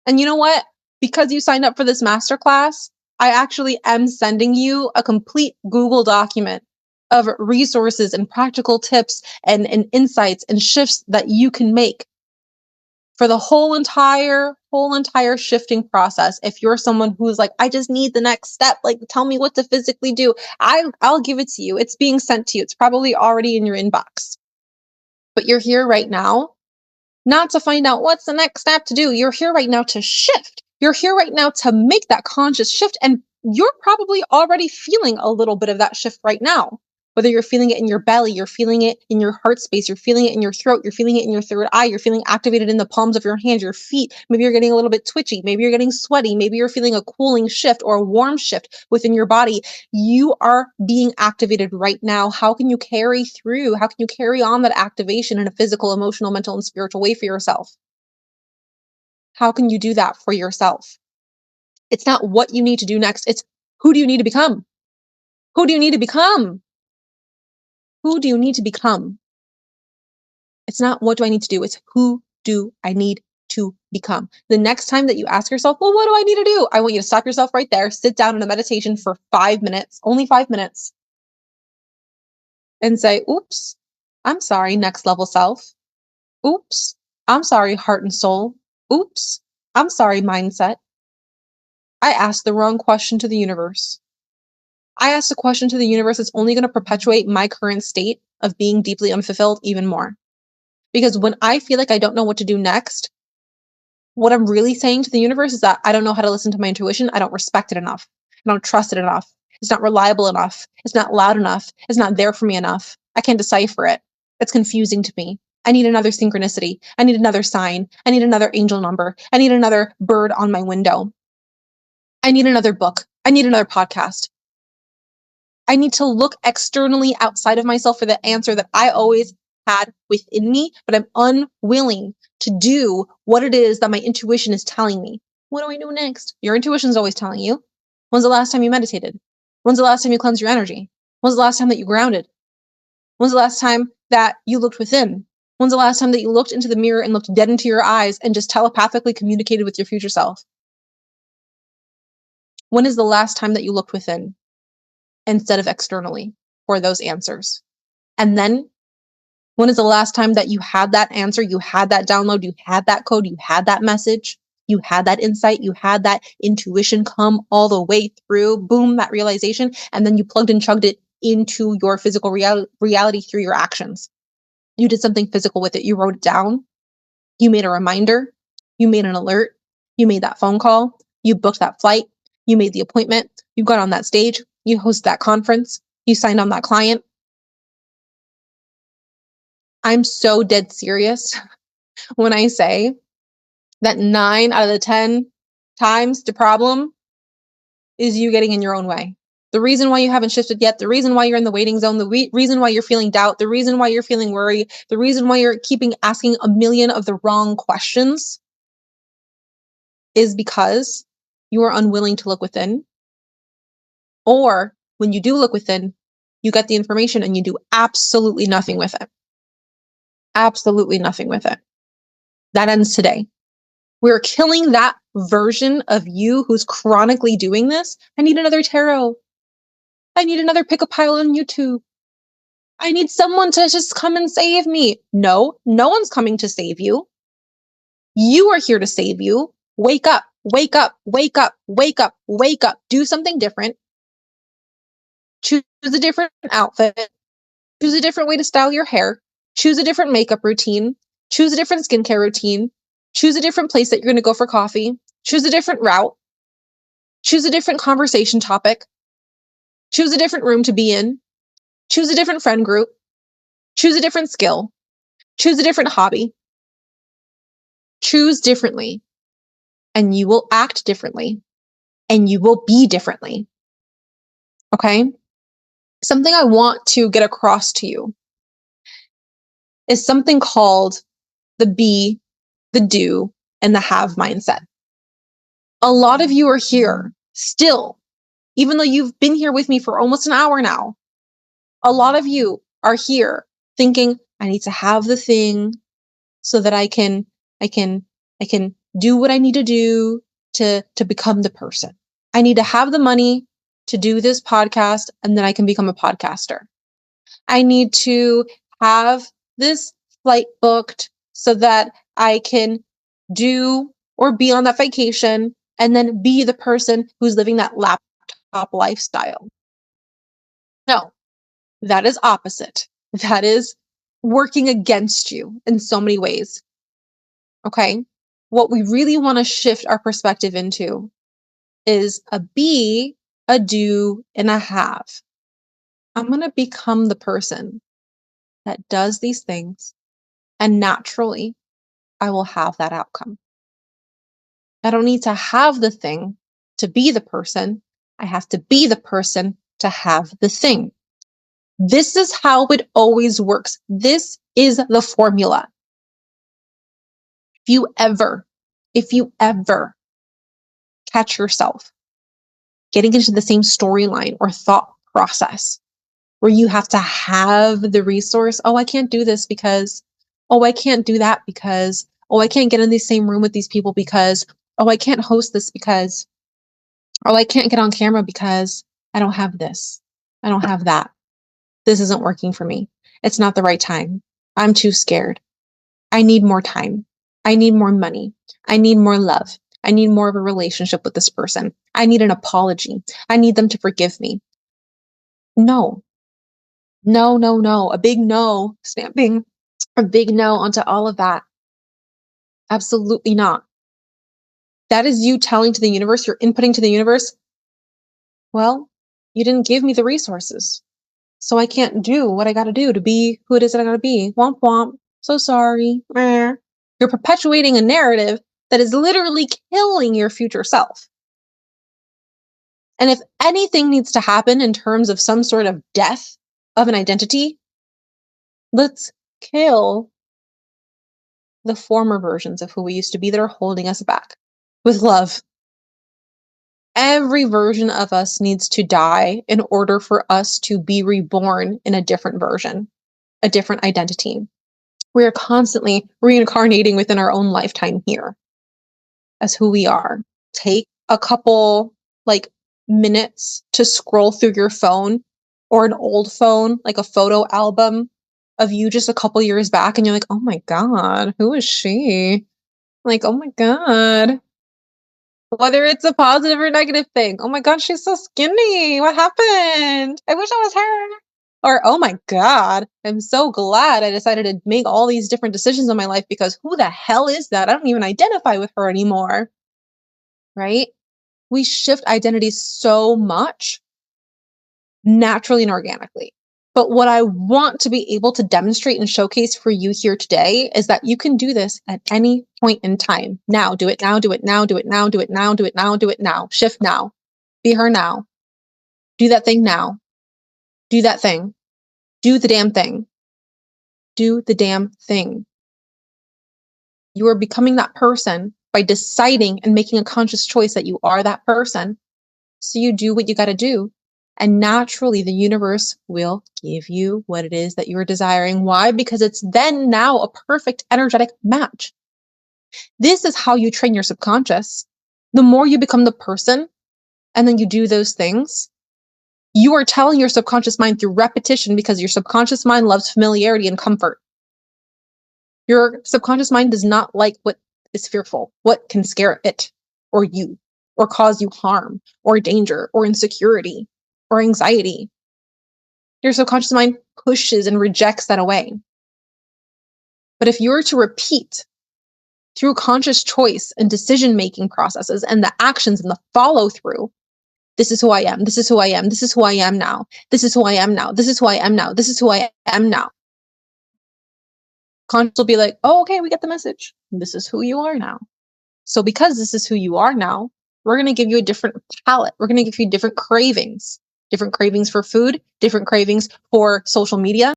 And you know what? Because you signed up for this masterclass, I actually am sending you a complete Google document of resources and practical tips and insights and shifts that you can make for the whole entire shifting process. If you're someone who's like, I just need the next step, tell me what to physically do, I'll give it to you. It's being sent to you. It's probably already in your inbox. But you're here right now, not to find out what's the next step to do. You're here right now to shift. You're here right now to make that conscious shift. And you're probably already feeling a little bit of that shift right now. Whether you're feeling it in your belly, you're feeling it in your heart space, you're feeling it in your throat, you're feeling it in your third eye, you're feeling activated in the palms of your hands, your feet. Maybe you're getting a little bit twitchy. Maybe you're getting sweaty. Maybe you're feeling a cooling shift or a warm shift within your body. You are being activated right now. How can you carry through? How can you carry on that activation in a physical, emotional, mental, and spiritual way for yourself? How can you do that for yourself? It's not what you need to do next. It's who do you need to become? Who do you need to become? Who do you need to become? It's not what do I need to do? It's who do I need to become? The next time that you ask yourself, well, what do I need to do? I want you to stop yourself right there, sit down in a meditation for 5 minutes, only 5 minutes, and say, oops, I'm sorry, next level self. Oops, I'm sorry, heart and soul. Oops, I'm sorry, mindset. I asked the wrong question to the universe. I asked a question to the universe that's only going to perpetuate my current state of being deeply unfulfilled even more. Because when I feel like I don't know what to do next, what I'm really saying to the universe is that I don't know how to listen to my intuition. I don't respect it enough. I don't trust it enough. It's not reliable enough. It's not loud enough. It's not there for me enough. I can't decipher it. It's confusing to me. I need another synchronicity. I need another sign. I need another angel number. I need another bird on my window. I need another book. I need another podcast. I need to look externally outside of myself for the answer that I always had within me, but I'm unwilling to do what it is that my intuition is telling me. What do I do next? Your intuition is always telling you. When's the last time you meditated? When's the last time you cleansed your energy? When's the last time that you grounded? When's the last time that you looked within? When's the last time that you looked into the mirror and looked dead into your eyes and just telepathically communicated with your future self? When is the last time that you looked within instead of externally for those answers? And then when is the last time that you had that answer, you had that download, you had that code, you had that message, you had that insight, you had that intuition come all the way through, boom, that realization, and then you plugged and chugged it into your physical reality through your actions? You did something physical with it. You wrote it down. You made a reminder. You made an alert. You made that phone call. You booked that flight. You made the appointment. You got on that stage. You hosted that conference. You signed on that client. I'm so dead serious when I say that 9 out of the 10 times the problem is you getting in your own way. The reason why you haven't shifted yet, the reason why you're in the waiting zone, the reason why you're feeling doubt, the reason why you're feeling worry, the reason why you're keeping asking a million of the wrong questions is because you are unwilling to look within. Or when you do look within, you get the information and you do absolutely nothing with it. Absolutely nothing with it. That ends today. We're killing that version of you who's chronically doing this. I need another tarot. I need another pick a pile on YouTube. I need someone to just come and save me. No, no one's coming to save you. You are here to save you. Wake up, wake up, wake up, wake up, wake up. Do something different. Choose a different outfit. Choose a different way to style your hair. Choose a different makeup routine. Choose a different skincare routine. Choose a different place that you're going to go for coffee. Choose a different route. Choose a different conversation topic. Choose a different room to be in. Choose a different friend group. Choose a different skill. Choose a different hobby. Choose differently, and you will act differently, and you will be differently. Okay? Something I want to get across to you is something called the be, the do, and the have mindset. A lot of you are here still, even though you've been here with me for almost an hour now. A lot of you are here thinking, I need to have the thing so that I can do what I need to do to become the person. I need to have the money to do this podcast and then I can become a podcaster. I need to have this flight booked so that I can do or be on that vacation and then be the person who's living that laptop lifestyle. No, that is opposite. That is working against you in so many ways. Okay? What we really want to shift our perspective into is a be, a do, and a have. I'm going to become the person that does these things, and naturally, I will have that outcome. I don't need to have the thing to be the person. I have to be the person to have the thing. This is how it always works. This is the formula. If you ever catch yourself getting into the same storyline or thought process where you have to have the resource, oh, I can't do this because, oh, I can't do that because, oh, I can't get in the same room with these people because, oh, I can't host this because, oh, I can't get on camera because I don't have this. I don't have that. This isn't working for me. It's not the right time. I'm too scared. I need more time. I need more money. I need more love. I need more of a relationship with this person. I need an apology. I need them to forgive me. No, no, no, no. A big no, stamping a big no onto all of that. Absolutely not. That is you telling to the universe, you're inputting to the universe, well, you didn't give me the resources. So I can't do what I got to do to be who it is that I got to be. Womp womp. So sorry. Meh. You're perpetuating a narrative that is literally killing your future self. And if anything needs to happen in terms of some sort of death of an identity, let's kill the former versions of who we used to be that are holding us back with love. Every version of us needs to die in order for us to be reborn in a different version, a different identity. We are constantly reincarnating within our own lifetime here as who we are. Take a couple minutes to scroll through your phone or an old phone, like a photo album of you just a couple years back, and you're like, oh my God, who is she? Like, oh my God. Whether it's a positive or negative thing. Oh my God, she's so skinny. What happened? I wish I was her. Or, oh my God, I'm so glad I decided to make all these different decisions in my life because who the hell is that? I don't even identify with her anymore. Right? We shift identities so much naturally and organically. But what I want to be able to demonstrate and showcase for you here today is that you can do this at any point in time. Now, do it now, do it now, do it now, do it now, do it now, do it now. Shift now. Be her now. Do that thing now. Do that thing. Do the damn thing. Do the damn thing. You are becoming that person by deciding and making a conscious choice that you are that person. So you do what you got to do. And naturally, the universe will give you what it is that you are desiring. Why? Because it's then now a perfect energetic match. This is how you train your subconscious. The more you become the person and then you do those things, you are telling your subconscious mind through repetition because your subconscious mind loves familiarity and comfort. Your subconscious mind does not like what is fearful, what can scare it or you, or cause you harm, or danger, or insecurity, or anxiety. Your subconscious mind pushes and rejects that away. But if you were to repeat through conscious choice and decision-making processes and the actions and the follow-through, this is who I am, this is who I am, this is who I am now, this is who I am now, this is who I am now, this is who I am now. Conscious will be like, oh, okay, we get the message. This is who you are now. So because this is who you are now, we're going to give you a different palette. We're going to give you different cravings for food, different cravings for social media,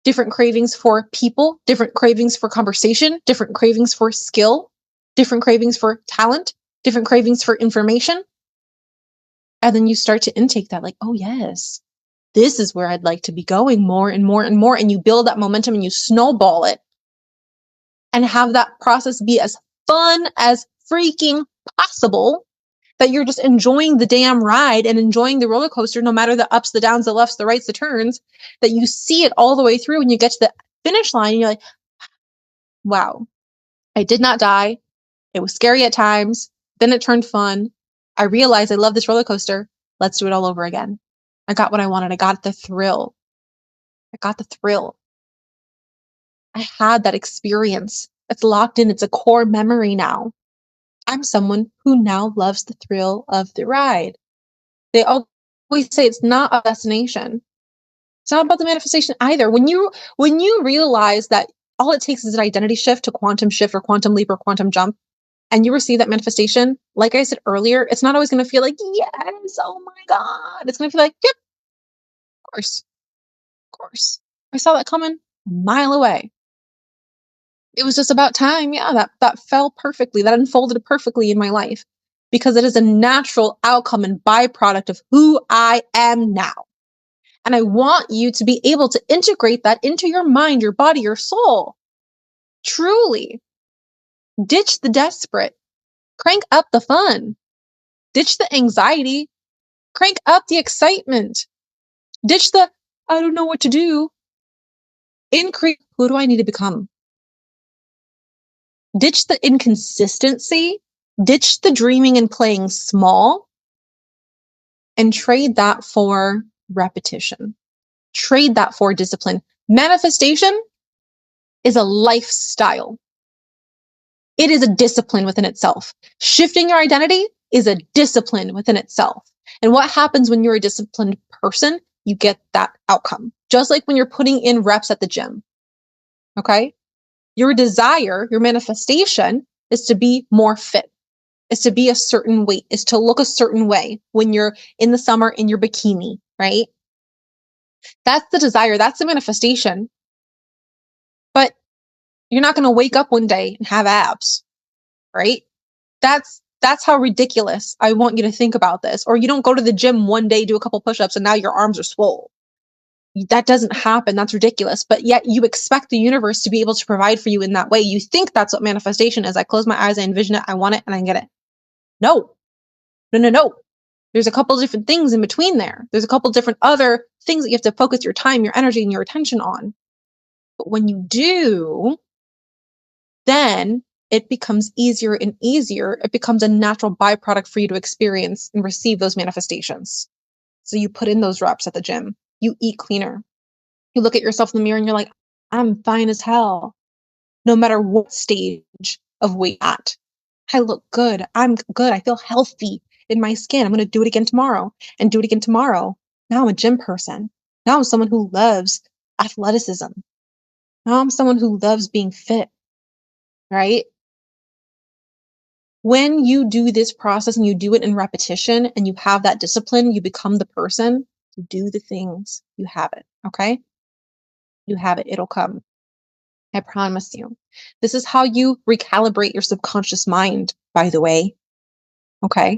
different cravings for people, different cravings for conversation, different cravings for skill, different cravings for talent, different cravings for information. And then you start to intake that like, oh yes, this is where I'd like to be going more and more and more. And you build that momentum and you snowball it and have that process be as fun as freaking possible, that you're just enjoying the damn ride and enjoying the roller coaster, no matter the ups, the downs, the lefts, the rights, the turns, that you see it all the way through. When you get to the finish line, and you're like, wow, I did not die. It was scary at times. Then it turned fun. I realized I love this roller coaster. Let's do it all over again. I got what I wanted. I got the thrill. I got the thrill. I had that experience. It's locked in. It's a core memory now. I'm someone who now loves the thrill of the ride. They always say it's not a destination. It's not about the manifestation either. When you realize that all it takes is an identity shift to quantum shift or quantum leap or quantum jump, and you receive that manifestation, like I said earlier, it's not always going to feel like, yes, oh my God. It's going to feel like, yep, of course, of course. I saw that coming a mile away. It was just about time. Yeah, that fell perfectly. That unfolded perfectly in my life because it is a natural outcome and byproduct of who I am now. And I want you to be able to integrate that into your mind, your body, your soul. Truly. Ditch the desperate. Crank up the fun. Ditch the anxiety. Crank up the excitement. Ditch the, I don't know what to do. Increase, who do I need to become? Ditch the inconsistency, ditch the dreaming and playing small, and trade that for repetition. Trade that for discipline. Manifestation is a lifestyle. It is a discipline within itself. Shifting your identity is a discipline within itself. And what happens when you're a disciplined person? You get that outcome. Just like when you're putting in reps at the gym. Okay? Your desire, your manifestation is to be more fit, is to be a certain weight, is to look a certain way when you're in the summer in your bikini, right? That's the desire. That's the manifestation. But you're not going to wake up one day and have abs, right? That's how ridiculous I want you to think about this. Or you don't go to the gym one day, do a couple push-ups, and now your arms are swole. That doesn't happen. That's ridiculous. But yet you expect the universe to be able to provide for you in that way. You think that's what manifestation is. I close my eyes, I envision it, I want it, and I get it. No. There's a couple different things in between there. There's a couple different other things that you have to focus your time, your energy, and your attention on. But when you do, then it becomes easier and easier. It becomes a natural byproduct for you to experience and receive those manifestations. So you put in those reps at the gym. You eat cleaner. You look at yourself in the mirror and you're like, I'm fine as hell. No matter what stage of weight at. I look good. I'm good. I feel healthy in my skin. I'm going to do it again tomorrow and do it again tomorrow. Now I'm a gym person. Now I'm someone who loves athleticism. Now I'm someone who loves being fit, right? When you do this process and you do it in repetition and you have that discipline, you become the person to do the things. You have it, okay? You have it. It'll come. I promise you. This is how you recalibrate your subconscious mind, by the way. Okay?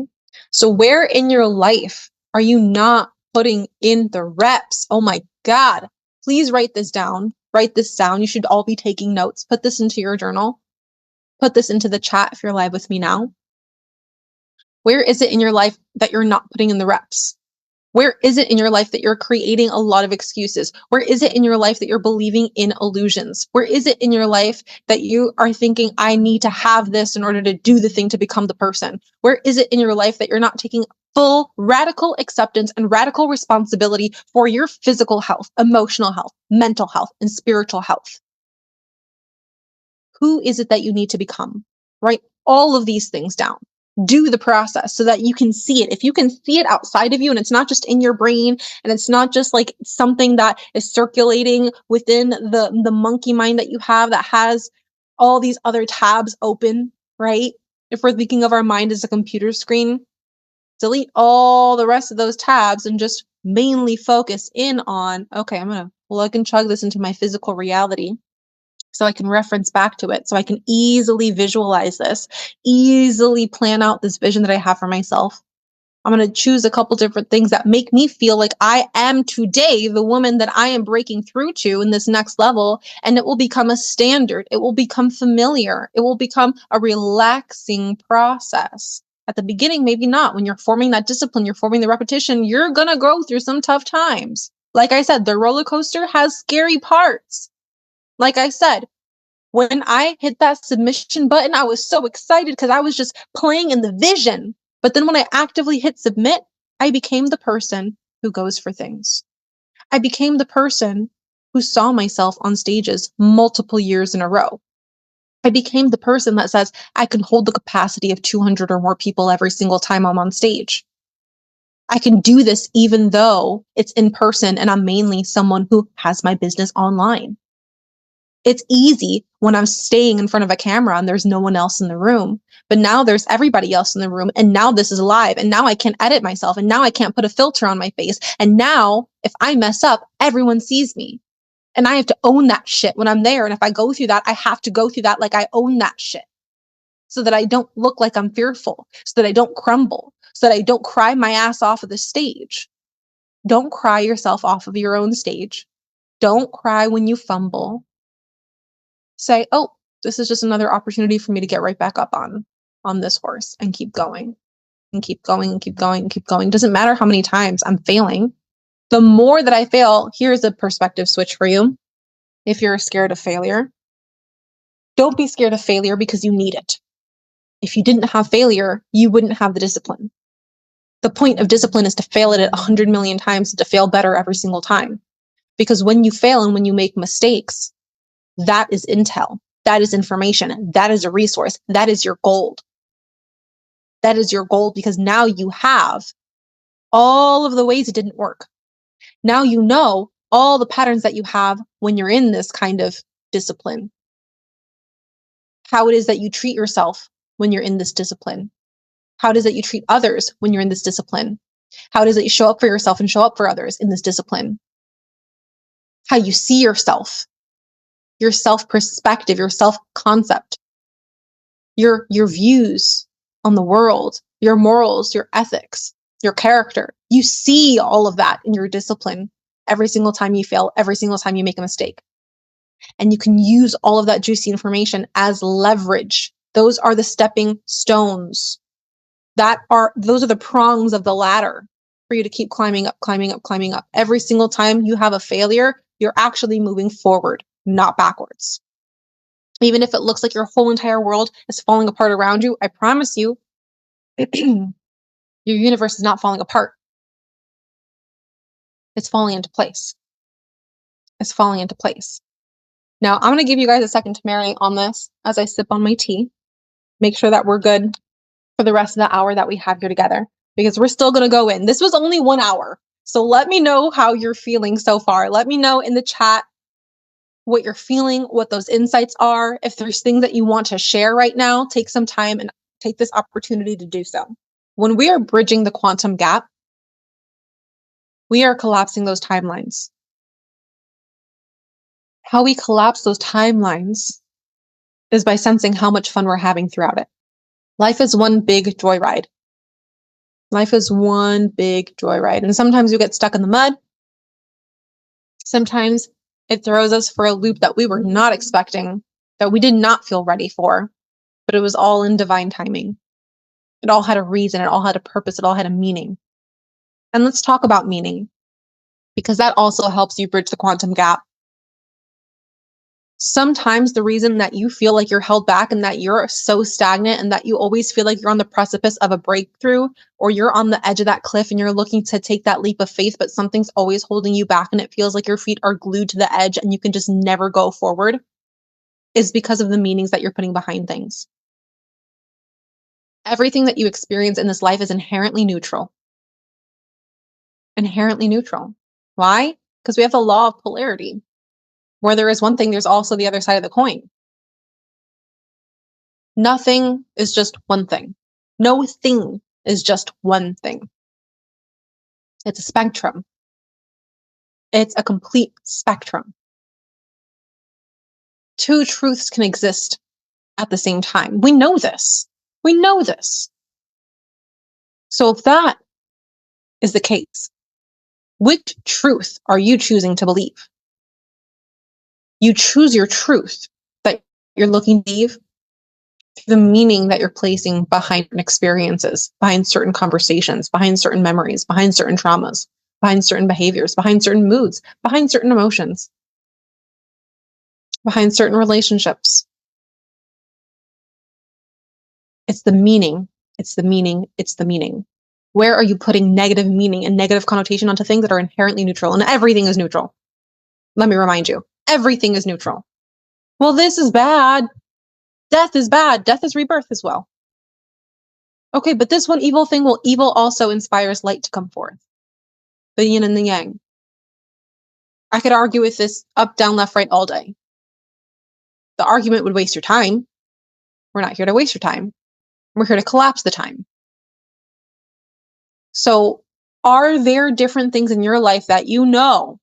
So where in your life are you not putting in the reps? Oh my God. Please write this down. Write this down. You should all be taking notes. Put this into your journal. Put this into the chat if you're live with me now. Where is it in your life that you're not putting in the reps? Where is it in your life that you're creating a lot of excuses? Where is it in your life that you're believing in illusions? Where is it in your life that you are thinking, I need to have this in order to do the thing to become the person? Where is it in your life that you're not taking full radical acceptance and radical responsibility for your physical health, emotional health, mental health, and spiritual health? Who is it that you need to become? Write all of these things down. Do the process so that you can see it. If you can see it outside of you and it's not just in your brain and it's not just like something that is circulating within the monkey mind that you have that has all these other tabs open, right? If we're thinking of our mind as a computer screen, delete all the rest of those tabs and just mainly focus in on, okay, I'm going to plug and chug this into my physical reality. So I can reference back to it. So I can easily visualize this, easily plan out this vision that I have for myself. I'm going to choose a couple different things that make me feel like I am today the woman that I am breaking through to in this next level. And it will become a standard. It will become familiar. It will become a relaxing process. At the beginning, maybe not. When you're forming that discipline, you're forming the repetition, you're going to go through some tough times. Like I said, the roller coaster has scary parts. Like I said, when I hit that submission button, I was so excited because I was just playing in the vision. But then when I actively hit submit, I became the person who goes for things. I became the person who saw myself on stages multiple years in a row. I became the person that says, I can hold the capacity of 200 or more people every single time I'm on stage. I can do this even though it's in person and I'm mainly someone who has my business online. It's easy when I'm staying in front of a camera and there's no one else in the room. But now there's everybody else in the room. And now this is live. And now I can't edit myself. And now I can't put a filter on my face. And now if I mess up, everyone sees me. And I have to own that shit when I'm there. And if I go through that, I have to go through that like I own that shit. So that I don't look like I'm fearful. So that I don't crumble. So that I don't cry my ass off of the stage. Don't cry yourself off of your own stage. Don't cry when you fumble. Say, oh, this is just another opportunity for me to get right back up on this horse and keep going and keep going and keep going and keep going. Doesn't matter how many times I'm failing. The more that I fail, here's a perspective switch for you. If you're scared of failure, Don't be scared of failure because you need it. If you didn't have failure, you wouldn't have the discipline. The point of discipline is to fail at it 100 million times, to fail better every single time. Because when you fail and when you make mistakes, that is intel. That is information. That is a resource. That is your gold. That is your gold because now you have all of the ways it didn't work. Now you know all the patterns that you have when you're in this kind of discipline. How it is that you treat yourself when you're in this discipline. How it is that you treat others when you're in this discipline. How it is that you show up for yourself and show up for others in this discipline. How you see yourself, your self-perspective, your self-concept, your views on the world, your morals, your ethics, your character. You see all of that in your discipline every single time you fail, every single time you make a mistake. And you can use all of that juicy information as leverage. Those are the stepping stones. Those are the prongs of the ladder for you to keep climbing up, climbing up, climbing up. Every single time you have a failure, you're actually moving forward, not backwards. Even if it looks like your whole entire world is falling apart around you, I promise you, your universe is not falling apart. It's falling into place. It's falling into place. Now, I'm going to give you guys a second to marinate on this as I sip on my tea. Make sure that we're good for the rest of the hour that we have here together, because we're still going to go in. This was only 1 hour. So let me know how you're feeling so far. Let me know in the chat what you're feeling, what those insights are. If there's things that you want to share right now, take some time and take this opportunity to do so. When we are bridging the quantum gap, we are collapsing those timelines. How we collapse those timelines is by sensing how much fun we're having throughout it. Life is one big joyride. Life is one big joyride. And sometimes we get stuck in the mud. Sometimes it throws us for a loop that we were not expecting, that we did not feel ready for, but it was all in divine timing. It all had a reason. It all had a purpose. It all had a meaning. And let's talk about meaning, because that also helps you bridge the quantum gap. Sometimes the reason that you feel like you're held back and that you're so stagnant and that you always feel like you're on the precipice of a breakthrough, or you're on the edge of that cliff and you're looking to take that leap of faith, but something's always holding you back and it feels like your feet are glued to the edge and you can just never go forward, is because of the meanings that you're putting behind things. Everything that you experience in this life is inherently neutral. Inherently neutral. Why? Because we have the law of polarity. Where there is one thing, there's also the other side of the coin. Nothing is just one thing. No thing is just one thing. It's a spectrum. It's a complete spectrum. Two truths can exist at the same time. We know this. We know this. So if that is the case, which truth are you choosing to believe? You choose your truth that you're looking to believe through the meaning that you're placing behind experiences, behind certain conversations, behind certain memories, behind certain traumas, behind certain behaviors, behind certain moods, behind certain emotions, behind certain relationships. It's the meaning. It's the meaning. It's the meaning. Where are you putting negative meaning and negative connotation onto things that are inherently neutral? And everything is neutral. Let me remind you, everything is neutral. Well, this is bad. Death is bad. Death is rebirth as well. Okay, but this one evil thing, well, evil also inspires light to come forth. The yin and the yang. I could argue with this up, down, left, right all day. The argument would waste your time. We're not here to waste your time. We're here to collapse the time. So are there different things in your life that you know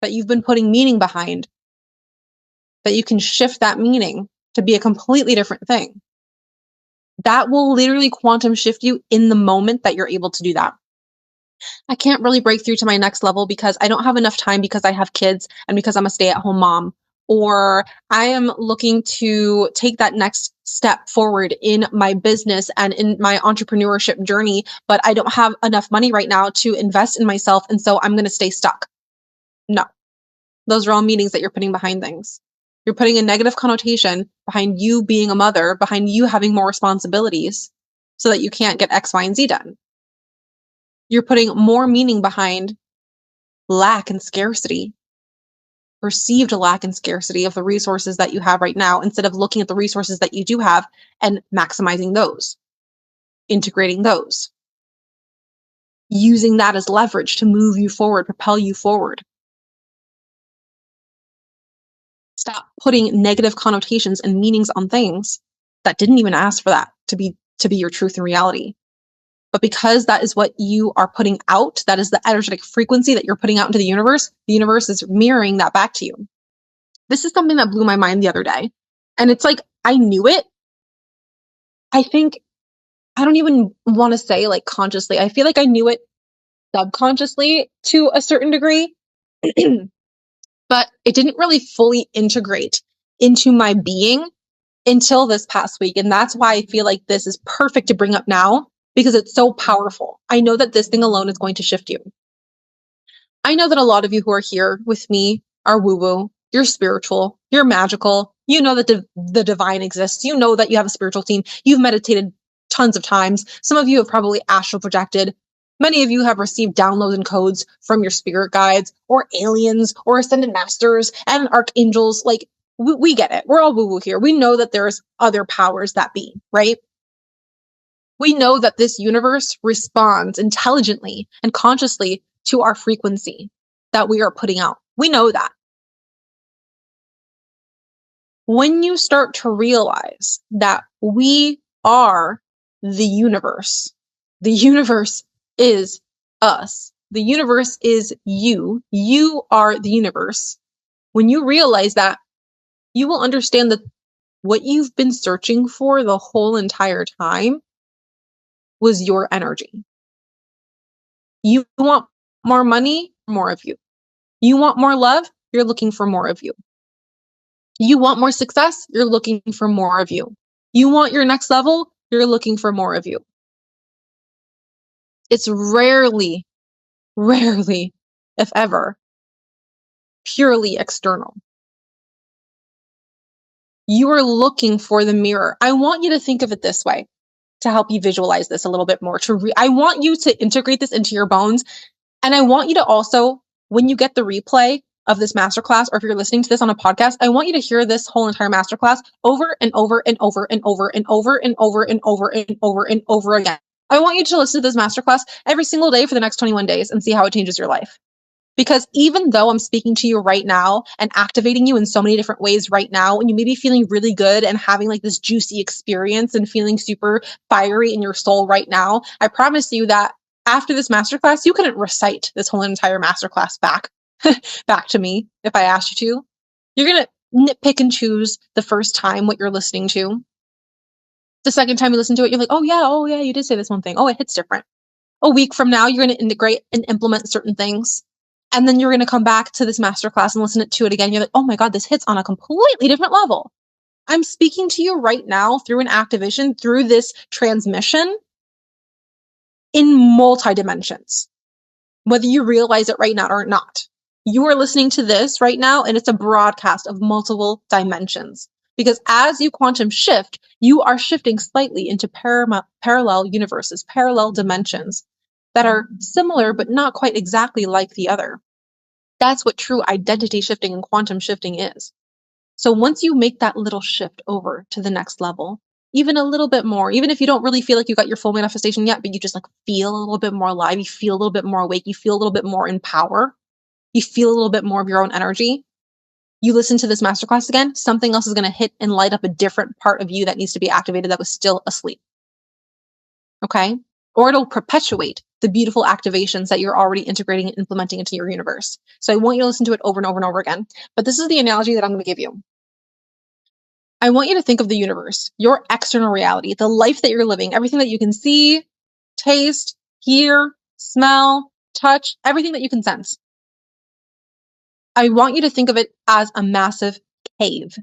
that you've been putting meaning behind, that you can shift that meaning to be a completely different thing? That will literally quantum shift you in the moment that you're able to do that. I can't really break through to my next level because I don't have enough time, because I have kids and because I'm a stay-at-home mom, or I am looking to take that next step forward in my business and in my entrepreneurship journey, but I don't have enough money right now to invest in myself, and so I'm going to stay stuck. No, those are all meanings that you're putting behind things. You're putting a negative connotation behind you being a mother, behind you having more responsibilities so that you can't get X, Y, and Z done. You're putting more meaning behind lack and scarcity, perceived lack and scarcity of the resources that you have right now, instead of looking at the resources that you do have and maximizing those, integrating those, using that as leverage to move you forward, propel you forward. Stop putting negative connotations and meanings on things that didn't even ask for that to be your truth and reality. But because that is what you are putting out, that is the energetic frequency that you're putting out into the universe is mirroring that back to you. This is something that blew my mind the other day. And it's like, I knew it. I think, I don't even want to say like consciously. I feel like I knew it subconsciously to a certain degree, but it didn't really fully integrate into my being until this past week. And that's why I feel like this is perfect to bring up now, because it's so powerful. I know that this thing alone is going to shift you. I know that a lot of you who are here with me are woo-woo, you're spiritual, you're magical, you know that the divine exists, you know that you have a spiritual team, you've meditated tons of times, some of you have probably astral projected, many of you have received downloads and codes from your spirit guides, or aliens, or ascended masters, and archangels. Like, we get it, we're all woo-woo here, we know that there's other powers that be, right? We know that this universe responds intelligently and consciously to our frequency that we are putting out. We know that. When you start to realize that we are the universe is us, the universe is you are the universe. When you realize that, you will understand that what you've been searching for the whole entire time was your energy. You want more money, more of you. You want more love, you're looking for more of you. You want more success, you're looking for more of you. You want your next level, you're looking for more of you. It's rarely, if ever, purely external. You are looking for the mirror. I want you to think of it this way to help you visualize this a little bit more. I want you to integrate this into your bones. And I want you to also, when you get the replay of this masterclass, or if you're listening to this on a podcast, I want you to hear this whole entire masterclass over and over and over and over and over and over and over and over and over again. I want you to listen to this masterclass every single day for the next 21 days and see how it changes your life. Because even though I'm speaking to you right now and activating you in so many different ways right now, and you may be feeling really good and having like this juicy experience and feeling super fiery in your soul right now, I promise you that after this masterclass, you couldn't recite this whole entire masterclass back to me if I asked you to. You're going to nitpick and choose the first time what you're listening to. The second time you listen to it, you're like, oh yeah, you did say this one thing. Oh, it hits different. A week from now, you're going to integrate and implement certain things. And then you're going to come back to this masterclass and listen to it again. You're like, oh my God, this hits on a completely different level. I'm speaking to you right now through an activation, through this transmission in multi-dimensions, whether you realize it right now or not. You are listening to this right now, and it's a broadcast of multiple dimensions. Because as you quantum shift, you are shifting slightly into parallel universes, parallel dimensions that are similar, but not quite exactly like the other. That's what true identity shifting and quantum shifting is. So once you make that little shift over to the next level, even a little bit more, even if you don't really feel like you got your full manifestation yet, but you just like feel a little bit more alive, you feel a little bit more awake, you feel a little bit more in power, you feel a little bit more of your own energy, you listen to this masterclass again, something else is going to hit and light up a different part of you that needs to be activated that was still asleep. Okay? Or it'll perpetuate the beautiful activations that you're already integrating and implementing into your universe. So I want you to listen to it over and over and over again. But this is the analogy that I'm going to give you. I want you to think of the universe, your external reality, the life that you're living, everything that you can see, taste, hear, smell, touch, everything that you can sense. I want you to think of it as a massive cave.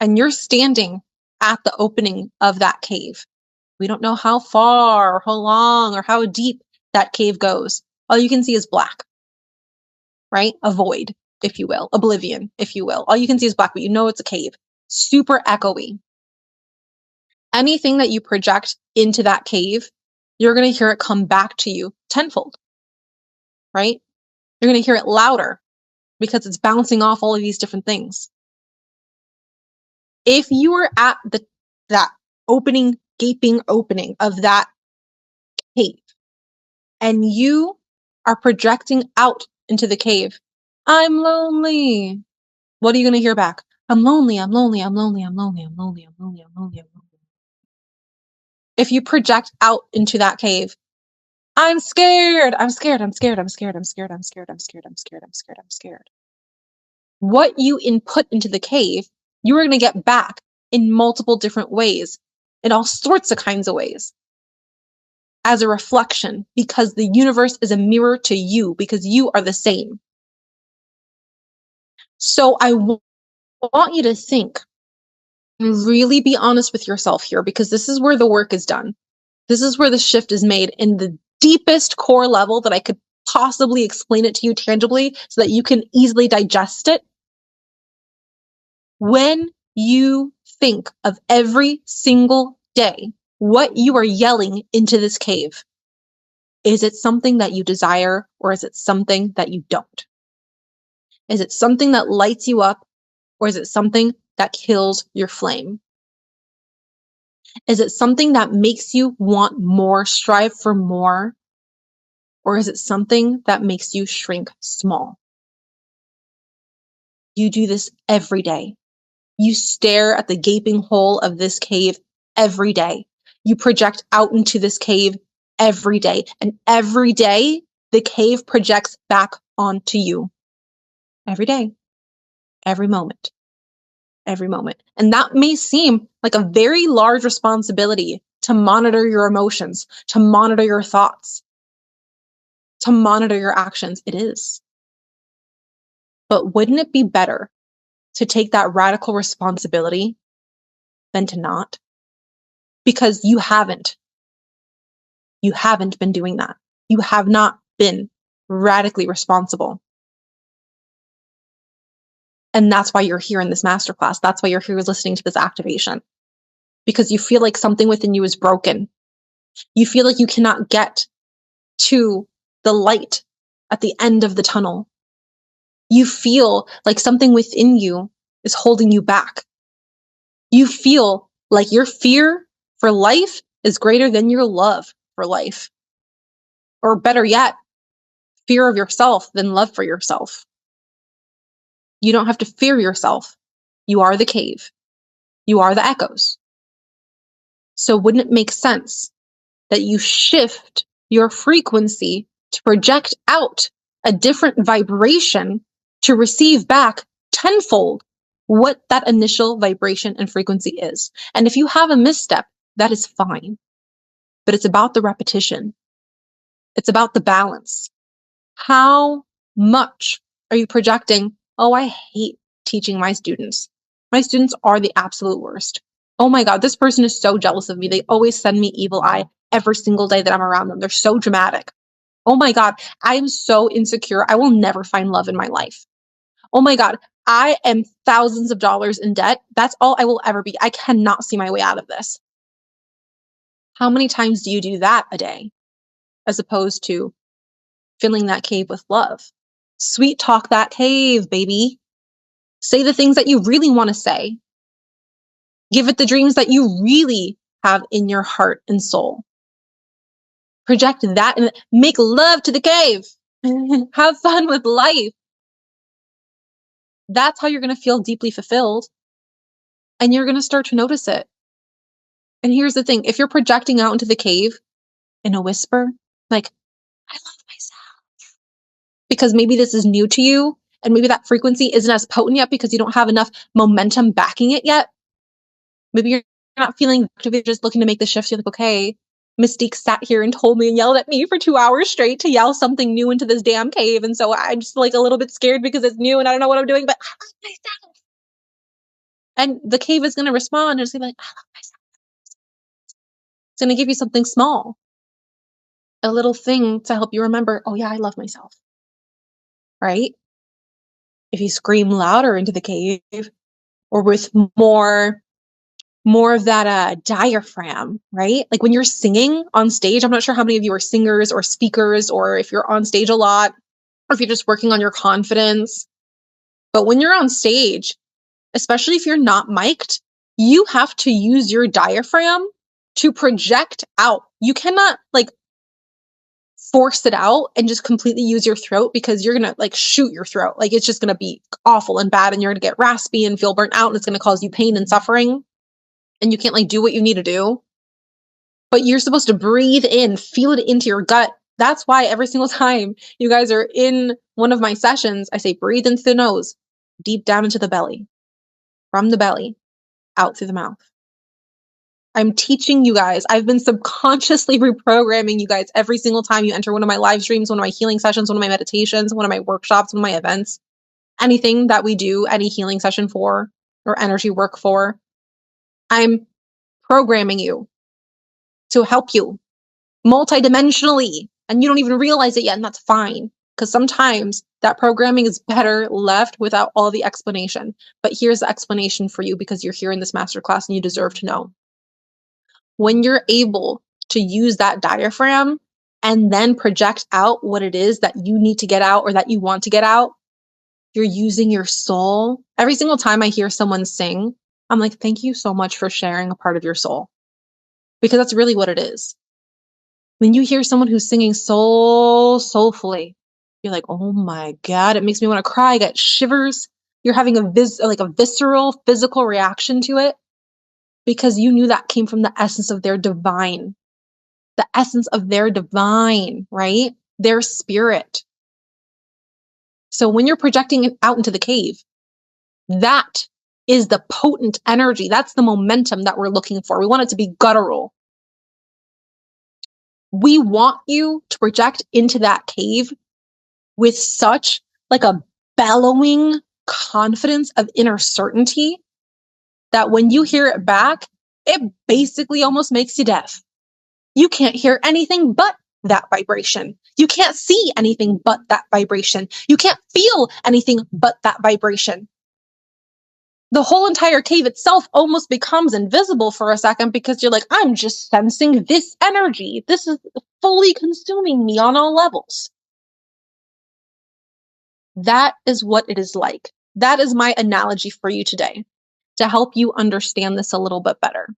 And you're standing at the opening of that cave. We don't know how far or how long or how deep that cave goes. All you can see is black, right? A void. if you will, oblivion, if you will. All you can see is black, but you know it's a cave. Super echoey. Anything that you project into that cave, you're going to hear it come back to you tenfold, right? You're going to hear it louder because it's bouncing off all of these different things. If you were at that gaping opening of that cave, and you are projecting out into the cave, I'm lonely. What are you going to hear back? I'm lonely, I'm lonely, I'm lonely, I'm lonely, I'm lonely, I'm lonely, I'm lonely, I'm lonely. If you project out into that cave, I'm scared, I'm scared, I'm scared, I'm scared, I'm scared, I'm scared, I'm scared, I'm scared, I'm scared, I'm scared. What you input into the cave, you are going to get back in multiple different ways, in all sorts of kinds of ways, as a reflection, because the universe is a mirror to you, because you are the same. So I want you to think and really be honest with yourself here, because this is where the work is done. This is where the shift is made in the deepest core level that I could possibly explain it to you tangibly so that you can easily digest it. When you think of every single day what you are yelling into this cave, is it something that you desire, or is it something that you don't? Is it something that lights you up, or is it something that kills your flame? Is it something that makes you want more, strive for more? Or is it something that makes you shrink small? You do this every day. You stare at the gaping hole of this cave every day. You project out into this cave every day. And every day, the cave projects back onto you. Every day, every moment, every moment. And that may seem like a very large responsibility to monitor your emotions, to monitor your thoughts, to monitor your actions. It is. But wouldn't it be better to take that radical responsibility than to not? Because you haven't. You haven't been doing that. You have not been radically responsible. And that's why you're here in this masterclass. That's why you're here listening to this activation. Because you feel like something within you is broken. You feel like you cannot get to the light at the end of the tunnel. You feel like something within you is holding you back. You feel like your fear for life is greater than your love for life. Or better yet, fear of yourself than love for yourself. You don't have to fear yourself. You are the cave. You are the echoes. So wouldn't it make sense that you shift your frequency to project out a different vibration to receive back tenfold what that initial vibration and frequency is? And if you have a misstep, that is fine. But it's about the repetition. It's about the balance. How much are you projecting? Oh, I hate teaching my students. My students are the absolute worst. Oh my God, this person is so jealous of me. They always send me evil eye every single day that I'm around them. They're so dramatic. Oh my God, I am so insecure. I will never find love in my life. Oh my God, I am thousands of dollars in debt. That's all I will ever be. I cannot see my way out of this. How many times do you do that a day as opposed to filling that cave with love? Sweet talk that cave, baby. Say the things that you really want to say. Give it the dreams that you really have in your heart and soul. Project that and make love to the cave. Have fun with life. That's how you're going to feel deeply fulfilled. And you're going to start to notice it. And here's the thing. If you're projecting out into the cave in a whisper, like, I love myself. Because maybe this is new to you. And maybe that frequency isn't as potent yet because you don't have enough momentum backing it yet. Maybe you're not feeling activated, just looking to make the shift. You're like, okay, Mystique sat here and told me and yelled at me for 2 hours straight to yell something new into this damn cave. And so I'm just like a little bit scared because it's new and I don't know what I'm doing, but I love myself. And the cave is going to respond and it's going to be like, I love myself. It's going to give you something small, a little thing to help you remember, oh yeah, I love myself. Right? if you scream louder into the cave, or with more of that diaphragm, right? Like when you're singing on stage, I'm not sure how many of you are singers or speakers, or if you're on stage a lot, or if you're just working on your confidence. But when you're on stage, especially if you're not mic'd, you have to use your diaphragm to project out. You cannot like force it out and just completely use your throat, because you're gonna like shoot your throat. Like it's just gonna be awful and bad, and you're gonna get raspy and feel burnt out, and it's gonna cause you pain and suffering, and you can't like do what you need to do. But you're supposed to breathe in, feel it into your gut. That's why every single time you guys are in one of my sessions, I say breathe into the nose, deep down into the belly, from the belly, out through the mouth. I'm teaching you guys. I've been subconsciously reprogramming you guys every single time you enter one of my live streams, one of my healing sessions, one of my meditations, one of my workshops, one of my events, anything that we do, any healing session for, or energy work for. I'm programming you to help you multidimensionally, and you don't even realize it yet, and that's fine, because sometimes that programming is better left without all the explanation. But here's the explanation for you, because you're here in this masterclass and you deserve to know. When you're able to use that diaphragm and then project out what it is that you need to get out or that you want to get out, you're using your soul. Every single time I hear someone sing, I'm like, thank you so much for sharing a part of your soul. Because that's really what it is. When you hear someone who's singing so soulfully, you're like, oh my God, it makes me want to cry. I get shivers. You're having a visceral, physical reaction to it, because you knew that came from the essence of their divine, right? Their spirit. So when you're projecting it out into the cave, that is the potent energy. That's the momentum that we're looking for. We want it to be guttural. We want you to project into that cave with such like a bellowing confidence of inner certainty that when you hear it back, it basically almost makes you deaf. You can't hear anything but that vibration. You can't see anything but that vibration. You can't feel anything but that vibration. The whole entire cave itself almost becomes invisible for a second, because you're like, I'm just sensing this energy. This is fully consuming me on all levels. That is what it is like. That is my analogy for you today, to help you understand this a little bit better.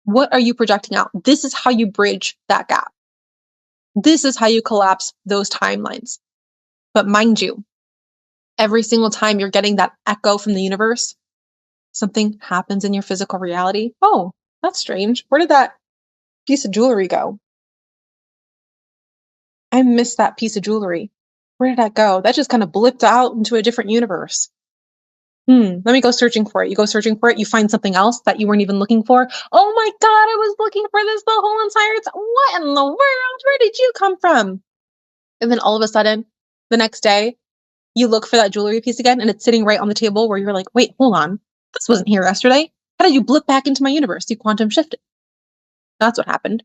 What are you projecting out? This is how you bridge that gap. This is how you collapse those timelines. But mind you, every single time you're getting that echo from the universe, something happens in your physical reality. Oh, that's strange. Where did that piece of jewelry go? I missed that piece of jewelry. Where did that go? That just kind of blipped out into a different universe. Let me go searching for it. You go searching for it. You find something else that you weren't even looking for. Oh my God, I was looking for this the whole entire time. What in the world? Where did you come from? And then all of a sudden, the next day, you look for that jewelry piece again, and it's sitting right on the table where you're like, wait, hold on. This wasn't here yesterday. How did you blip back into my universe? You quantum shifted. That's what happened.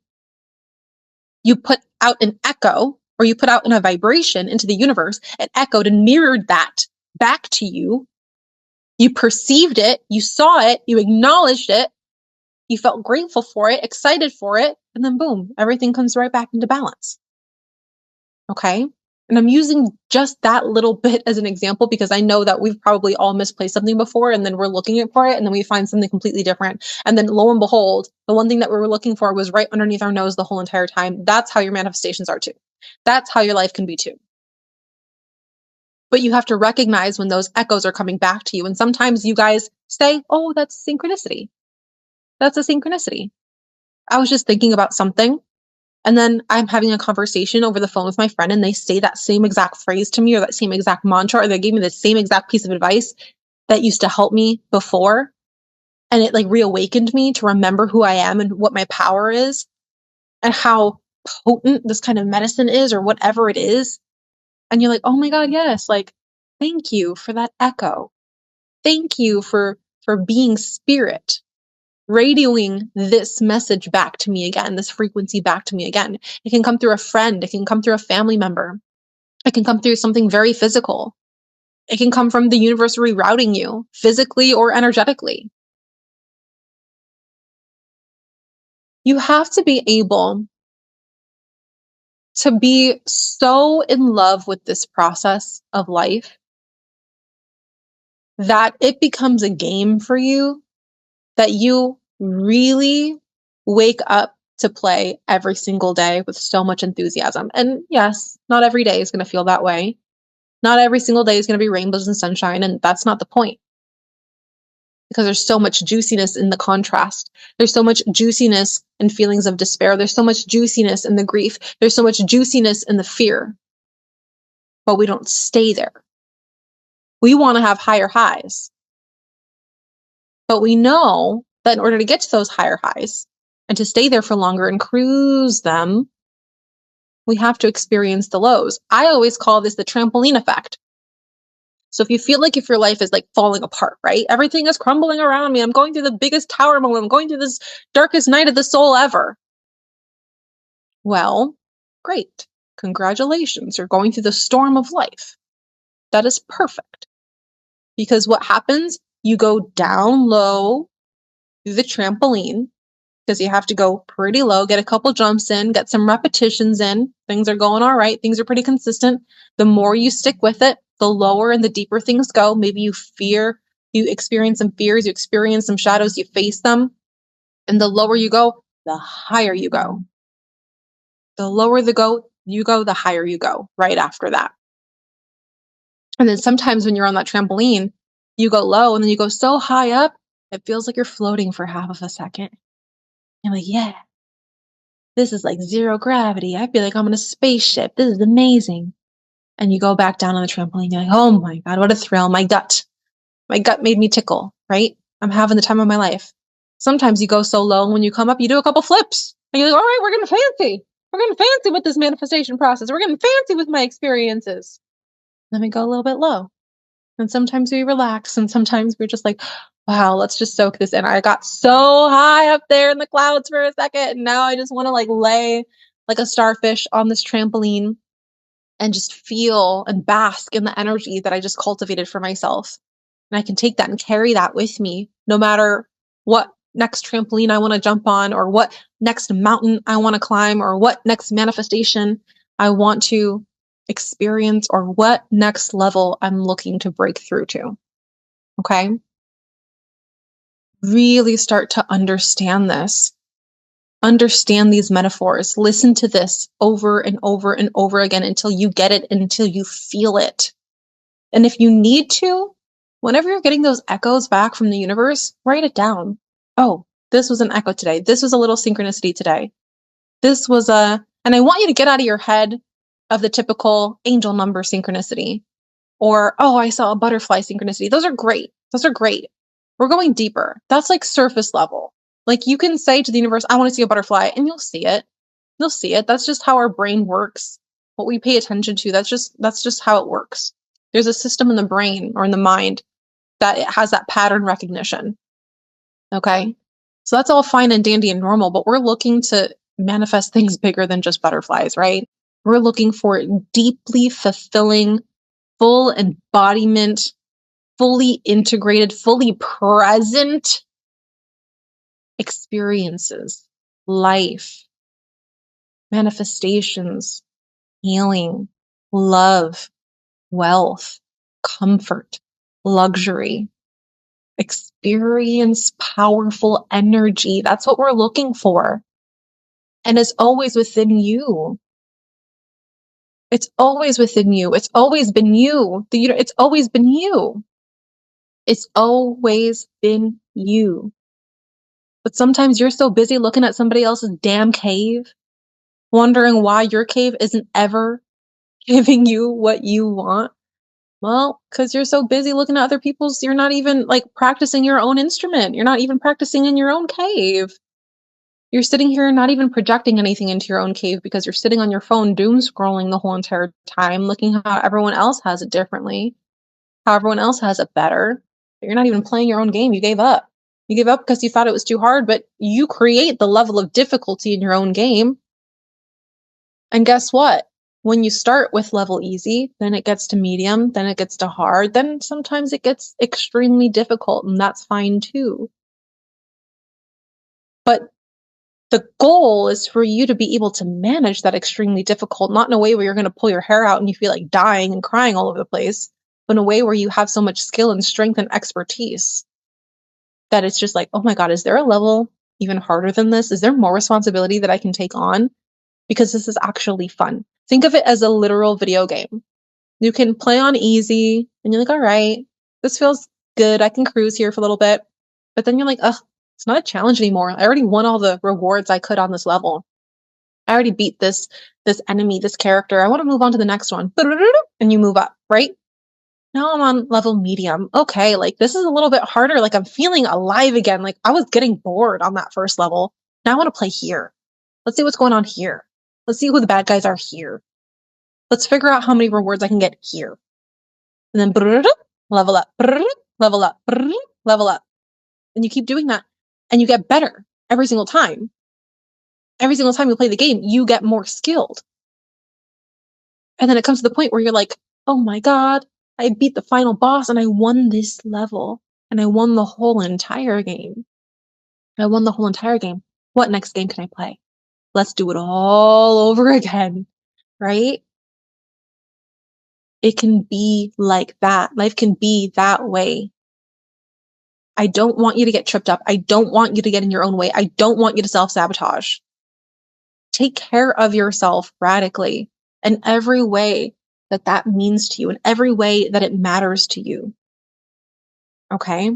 You put out an echo, or you put out a vibration into the universe. It echoed and mirrored that back to you. You perceived it, you saw it, you acknowledged it, you felt grateful for it, excited for it, and then boom, everything comes right back into balance. Okay? And I'm using just that little bit as an example, because I know that we've probably all misplaced something before, and then we're looking for it, and then we find something completely different. And then lo and behold, the one thing that we were looking for was right underneath our nose the whole entire time. That's how your manifestations are too. That's how your life can be too. But you have to recognize when those echoes are coming back to you. And sometimes you guys say, oh, that's synchronicity. That's a synchronicity. I was just thinking about something, and then I'm having a conversation over the phone with my friend, and they say that same exact phrase to me, or that same exact mantra, or they gave me the same exact piece of advice that used to help me before. And it like reawakened me to remember who I am and what my power is, and how potent this kind of medicine is, or whatever it is. And you're like, oh my God, yes. Like, thank you for that echo. Thank you for being spirit, radioing this message back to me again, this frequency back to me again. It can come through a friend. It can come through a family member. It can come through something very physical. It can come from the universe rerouting you physically or energetically. You have to be able to be so in love with this process of life that it becomes a game for you, that you really wake up to play every single day with so much enthusiasm. And yes, not every day is going to feel that way. Not every single day is going to be rainbows and sunshine, and that's not the point. Because there's so much juiciness in the contrast. There's so much juiciness in feelings of despair. There's so much juiciness in the grief. There's so much juiciness in the fear. But we don't stay there. We want to have higher highs. But we know that in order to get to those higher highs and to stay there for longer and cruise them, we have to experience the lows. I always call this the trampoline effect. So if you feel like if your life is like falling apart, right? Everything is crumbling around me. I'm going through the biggest tower moment. I'm going through this darkest night of the soul ever. Well, great. Congratulations. You're going through the storm of life. That is perfect. Because what happens? You go down low through the trampoline, because you have to go pretty low, get a couple jumps in, get some repetitions in. Things are going all right. Things are pretty consistent. The more you stick with it, the lower and the deeper things go. Maybe you experience some fears, you experience some shadows, you face them. And the lower you go, the higher you go. The lower you go, the higher you go right after that. And then sometimes when you're on that trampoline, you go low and then you go so high up, it feels like you're floating for half of a second. You're like, yeah, this is like zero gravity. I feel like I'm on a spaceship. This is amazing. And you go back down on the trampoline. You're like, oh my God, what a thrill. My gut made me tickle, right? I'm having the time of my life. Sometimes you go so low, and when you come up, you do a couple flips. And you're like, all right, we're getting fancy. We're getting fancy with this manifestation process. We're getting fancy with my experiences. Then we go a little bit low. And sometimes we relax, and sometimes we're just like, wow, let's just soak this in. I got so high up there in the clouds for a second, and now I just want to like lay like a starfish on this trampoline and just feel and bask in the energy that I just cultivated for myself. And I can take that and carry that with me, no matter what next trampoline I want to jump on, or what next mountain I want to climb, or what next manifestation I want to experience, or what next level I'm looking to break through to. Okay? Really start to understand this. Understand these metaphors. Listen to this over and over and over again until you get it, until you feel it. And if you need to, whenever you're getting those echoes back from the universe, write it down. Oh, this was an echo today. This was a little synchronicity today. This was and I want you to get out of your head of the typical angel number synchronicity, or, oh, I saw a butterfly synchronicity. Those are great. Those are great. We're going deeper. That's like surface level. Like you can say to the universe, I want to see a butterfly, and you'll see it. You'll see it. That's just how our brain works. What we pay attention to, that's just how it works. There's a system in the brain or in the mind that it has that pattern recognition. Okay? So that's all fine and dandy and normal, but we're looking to manifest things bigger than just butterflies, right? We're looking for deeply fulfilling, full embodiment, fully integrated, fully present experiences, life, manifestations, healing, love, wealth, comfort, luxury. Experience powerful energy. That's what we're looking for. And it's always within you. It's always within you. It's always been you. It's always been you. It's always been you. But sometimes you're so busy looking at somebody else's damn cave, wondering why your cave isn't ever giving you what you want. Well, because you're so busy looking at other people's, you're not even like practicing your own instrument. You're not even practicing in your own cave. You're sitting here not even projecting anything into your own cave because you're sitting on your phone doom scrolling the whole entire time, looking how everyone else has it differently, how everyone else has it better. But you're not even playing your own game. You gave up. You gave up because you thought it was too hard, but you create the level of difficulty in your own game. And guess what? when you start with level easy, then it gets to medium, then it gets to hard, then sometimes it gets extremely difficult, and that's fine too. But the goal is for you to be able to manage that extremely difficult, not in a way where you're going to pull your hair out and you feel like dying and crying all over the place, but in a way where you have so much skill and strength and expertise that it's just like, oh my God, is there a level even harder than this? Is there more responsibility that I can take on? Because this is actually fun. Think of it as a literal video game. You can play on easy and you're like, all right, this feels good. I can cruise here for a little bit. But then you're like, ugh, it's not a challenge anymore. I already won all the rewards I could on this level. I already beat this enemy, this character. I want to move on to the next one. And you move up, right? Now I'm on level medium. Okay, like this is a little bit harder. Like I'm feeling alive again. Like I was getting bored on that first level. Now I want to play here. Let's see what's going on here. Let's see who the bad guys are here. Let's figure out how many rewards I can get here. And then level up, level up, level up. And you keep doing that and you get better every single time. Every single time you play the game, you get more skilled. And then it comes to the point where you're like, oh my God, I beat the final boss and I won this level and I won the whole entire game. I won the whole entire game. What next game can I play? Let's do it all over again, right? It can be like that. Life can be that way. I don't want you to get tripped up. I don't want you to get in your own way. I don't want you to self-sabotage. Take care of yourself radically in every way that that means to you, in every way that it matters to you. Okay?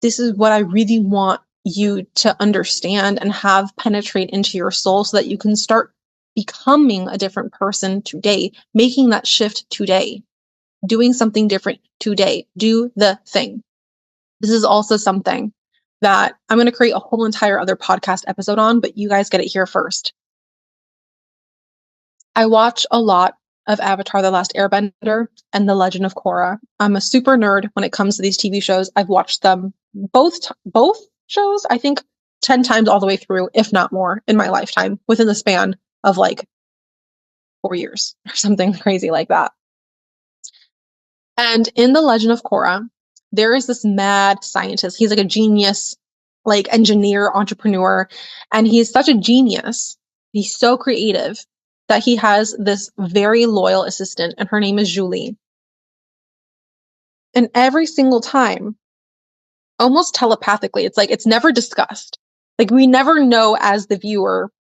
This is what I really want you to understand and have penetrate into your soul so that you can start becoming a different person today, making that shift today, doing something different today. Do the thing. This is also something that I'm going to create a whole entire other podcast episode on, but you guys get it here first. I watch a lot of Avatar: The Last Airbender and The Legend of Korra. I'm a super nerd when it comes to these TV shows. I've watched them both shows, I think 10 times all the way through, if not more, in my lifetime, within the span of like 4 years or something crazy like that. And in The Legend of Korra, there is this mad scientist. He's like a genius, like engineer, entrepreneur, and he's such a genius. He's so creative that he has this very loyal assistant, and her name is Julie. And every single time, almost telepathically, it's like it's never discussed. Like we never know as the viewer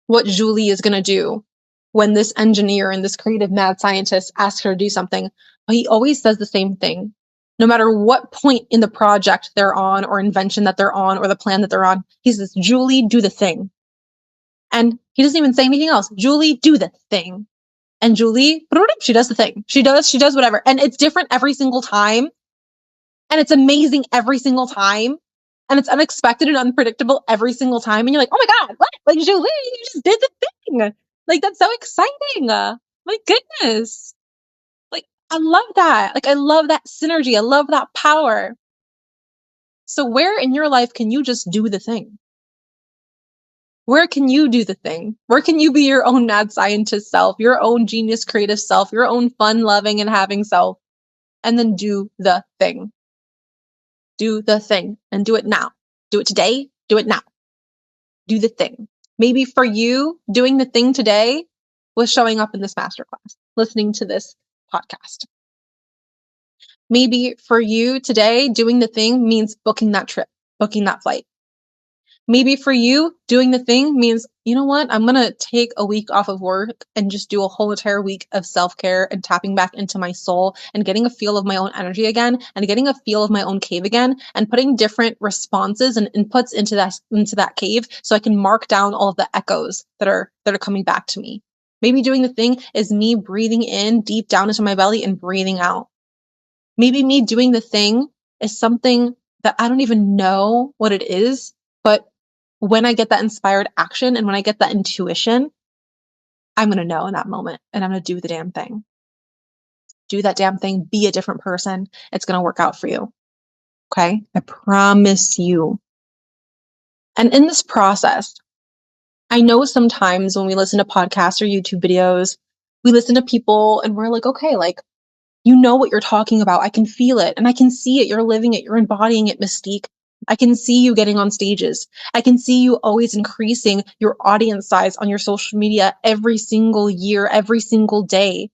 what Julie is going to do when this engineer and this creative mad scientist asks her to do something. But he always says the same thing. No matter what point in the project they're on or invention that they're on or the plan that they're on, he says, Julie, do the thing. And he doesn't even say anything else. Julie, do the thing. And Julie, she does the thing. She does whatever. And it's different every single time. And it's amazing every single time. And it's unexpected and unpredictable every single time. And you're like, oh my God, what? Like, Julie, you just did the thing. Like, that's so exciting. My goodness. Like, I love that. Like, I love that synergy. I love that power. So where in your life can you just do the thing? Where can you do the thing? Where can you be your own mad scientist self, your own genius creative self, your own fun loving and having self, and then do the thing? Do the thing and do it now. Do it today. Do it now. Do the thing. Maybe for you, doing the thing today was showing up in this masterclass, listening to this podcast. Maybe for you today, doing the thing means booking that trip, booking that flight. Maybe for you, doing the thing means, you know what? I'm going to take a week off of work and just do a whole entire week of self-care and tapping back into my soul and getting a feel of my own energy again and getting a feel of my own cave again and putting different responses and inputs into that cave so I can mark down all of the echoes that are coming back to me. Maybe doing the thing is me breathing in deep down into my belly and breathing out. Maybe me doing the thing is something that I don't even know what it is, but when I get that inspired action and when I get that intuition, I'm going to know in that moment and I'm going to do the damn thing. Do that damn thing. Be a different person. It's going to work out for you. Okay? I promise you. And in this process, I know sometimes when we listen to podcasts or YouTube videos, we listen to people and we're like, okay, like, you know what you're talking about. I can feel it and I can see it. You're living it. You're embodying it, Mystique. I can see you getting on stages. I can see you always increasing your audience size on your social media every single year, every single day.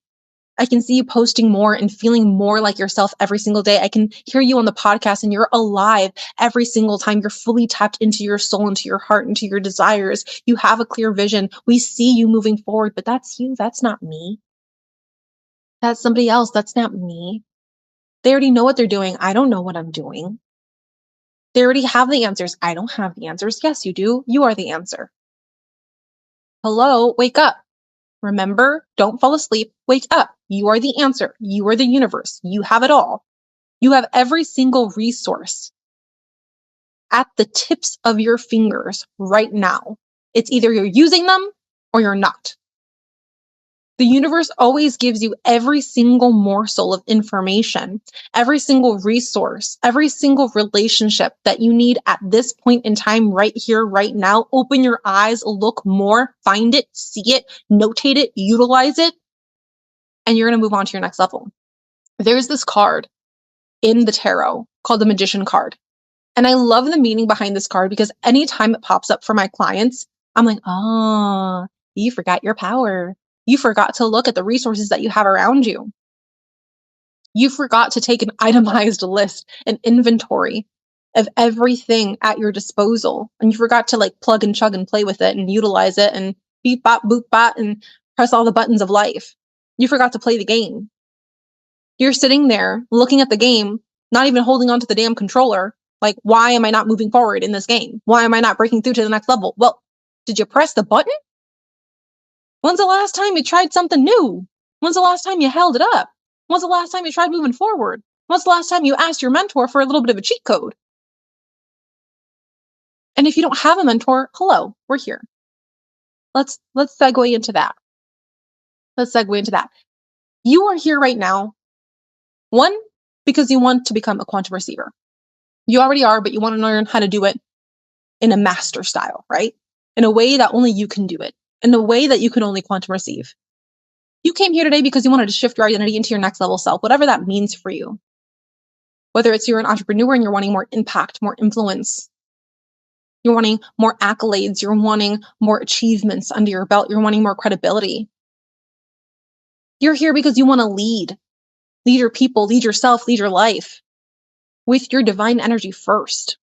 I can see you posting more and feeling more like yourself every single day. I can hear you on the podcast and you're alive every single time. You're fully tapped into your soul, into your heart, into your desires. You have a clear vision. We see you moving forward, but that's you. That's not me. That's somebody else. That's not me. They already know what they're doing. I don't know what I'm doing. They already have the answers. I don't have the answers. Yes, you do. You are the answer. Hello, wake up. Remember, don't fall asleep. Wake up. You are the answer. You are the universe. You have it all. You have every single resource at the tips of your fingers right now. It's either you're using them or you're not. The universe always gives you every single morsel of information, every single resource, every single relationship that you need at this point in time, right here, right now. Open your eyes, look more, find it, see it, notate it, utilize it, and you're going to move on to your next level. There's this card in the tarot called the Magician card. And I love the meaning behind this card because anytime it pops up for my clients, I'm like, oh, you forgot your power. You forgot to look at the resources that you have around you. You forgot to take an itemized list, an inventory of everything at your disposal. And you forgot to like plug and chug and play with it and utilize it and beep, bop, boop, bop, and press all the buttons of life. You forgot to play the game. You're sitting there looking at the game, not even holding onto the damn controller. Like, why am I not moving forward in this game? Why am I not breaking through to the next level? Well, did you press the button? When's the last time you tried something new? When's the last time you held it up? When's the last time you tried moving forward? When's the last time you asked your mentor for a little bit of a cheat code? And if you don't have a mentor, hello, we're here. Let's segue into that. Let's segue into that. You are here right now, one, because you want to become a quantum receiver. You already are, but you want to learn how to do it in a master style, right? In a way that only you can do it, in a way that you can only quantum receive. You came here today because you wanted to shift your identity into your next level self, whatever that means for you. Whether it's you're an entrepreneur and you're wanting more impact, more influence, you're wanting more accolades, you're wanting more achievements under your belt, you're wanting more credibility. You're here because you want to lead your people, lead yourself, lead your life with your divine energy first.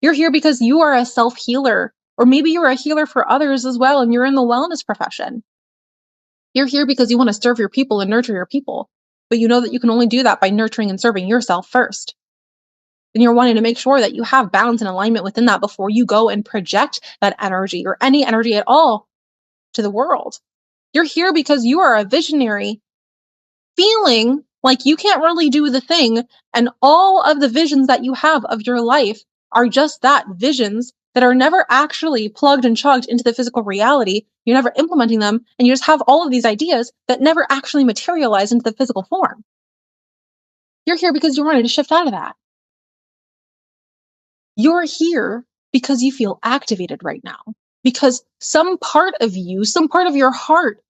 You're here because you are a self-healer, or maybe you're a healer for others as well, and you're in the wellness profession. You're here because you want to serve your people and nurture your people, but you know that you can only do that by nurturing and serving yourself first. And you're wanting to make sure that you have balance and alignment within that before you go and project that energy or any energy at all to the world. You're here because you are a visionary feeling like you can't really do the thing, and all of the visions that you have of your life are just that, visions that are never actually plugged and chugged into the physical reality. You're never implementing them, and you just have all of these ideas that never actually materialize into the physical form. You're here because you're ready to shift out of that. You're here because you feel activated right now, because some part of you, some part of your heart,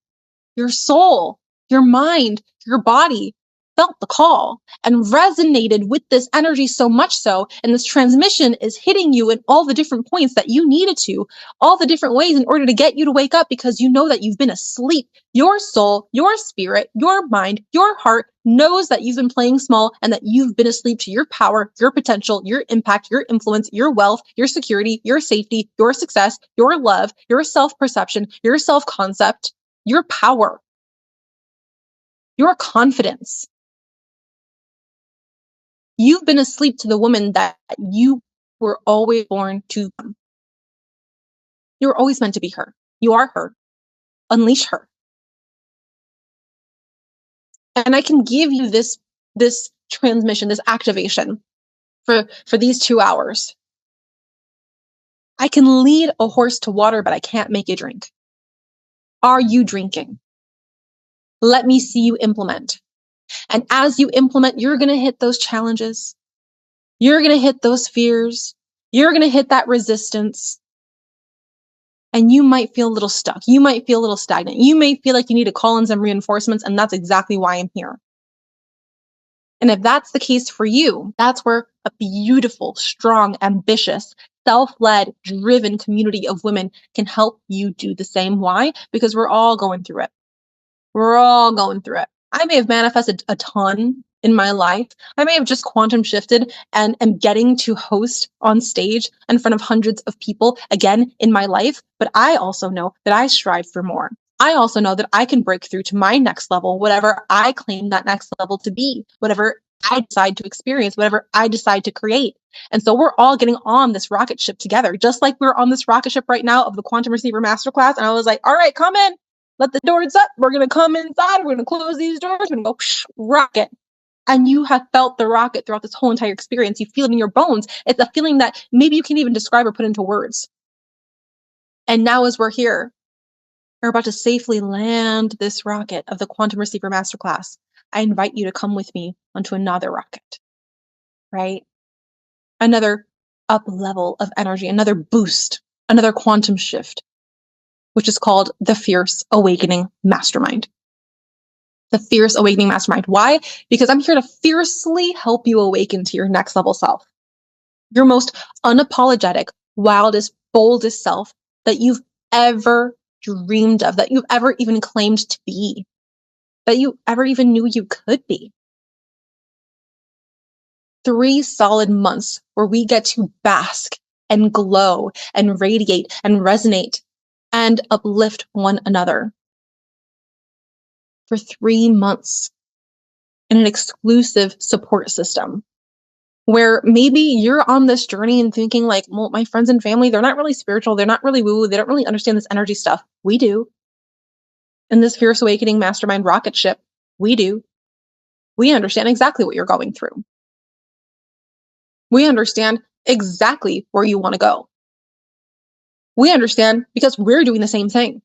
your soul, your mind, your body felt the call and resonated with this energy so much so, and this transmission is hitting you in all the different points that you needed to, all the different ways in order to get you to wake up, because you know that you've been asleep. Your soul, your spirit, your mind, your heart knows that you've been playing small and that you've been asleep to your power, your potential, your impact, your influence, your wealth, your security, your safety, your success, your love, your self-perception, your self-concept, your power, your confidence. You've been asleep to the woman that you were always born to become. You were always meant to be her. You are her. Unleash her. And I can give you this transmission, this activation for these 2 hours. I can lead a horse to water, but I can't make it drink. Are you drinking? Let me see you implement. And as you implement, you're going to hit those challenges. You're going to hit those fears. You're going to hit that resistance. And you might feel a little stuck. You might feel a little stagnant. You may feel like you need to call in some reinforcements, and that's exactly why I'm here. And if that's the case for you, that's where a beautiful, strong, ambitious, self-led, driven community of women can help you do the same. Why? Because we're all going through it. We're all going through it. I may have manifested a ton in my life. I may have just quantum shifted and am getting to host on stage in front of hundreds of people again in my life. But I also know that I strive for more. I also know that I can break through to my next level, whatever I claim that next level to be, whatever I decide to experience, whatever I decide to create. And so we're all getting on this rocket ship together, just like we're on this rocket ship right now of the Quantum Receiver Masterclass. And I was like, all right, come in. Let the doors up. We're going to come inside. We're going to close these doors. We're going to go rocket. And you have felt the rocket throughout this whole entire experience. You feel it in your bones. It's a feeling that maybe you can't even describe or put into words. And now as we're here, we're about to safely land this rocket of the Quantum Receiver Masterclass. I invite you to come with me onto another rocket, right? Another up level of energy, another boost, another quantum shift, which is called the Fierce Awakening Mastermind. The Fierce Awakening Mastermind. Why? Because I'm here to fiercely help you awaken to your next level self, your most unapologetic, wildest, boldest self that you've ever dreamed of, that you've ever even claimed to be, that you ever even knew you could be. 3 solid months where we get to bask and glow and radiate and resonate and uplift one another. For 3 months in an exclusive support system where maybe you're on this journey and thinking like, well, my friends and family, they're not really spiritual. They're not really woo. They don't really understand this energy stuff. We do. In this Fierce Awakening Mastermind rocket ship, we do. We understand exactly what you're going through. We understand exactly where you want to go. We understand because we're doing the same thing.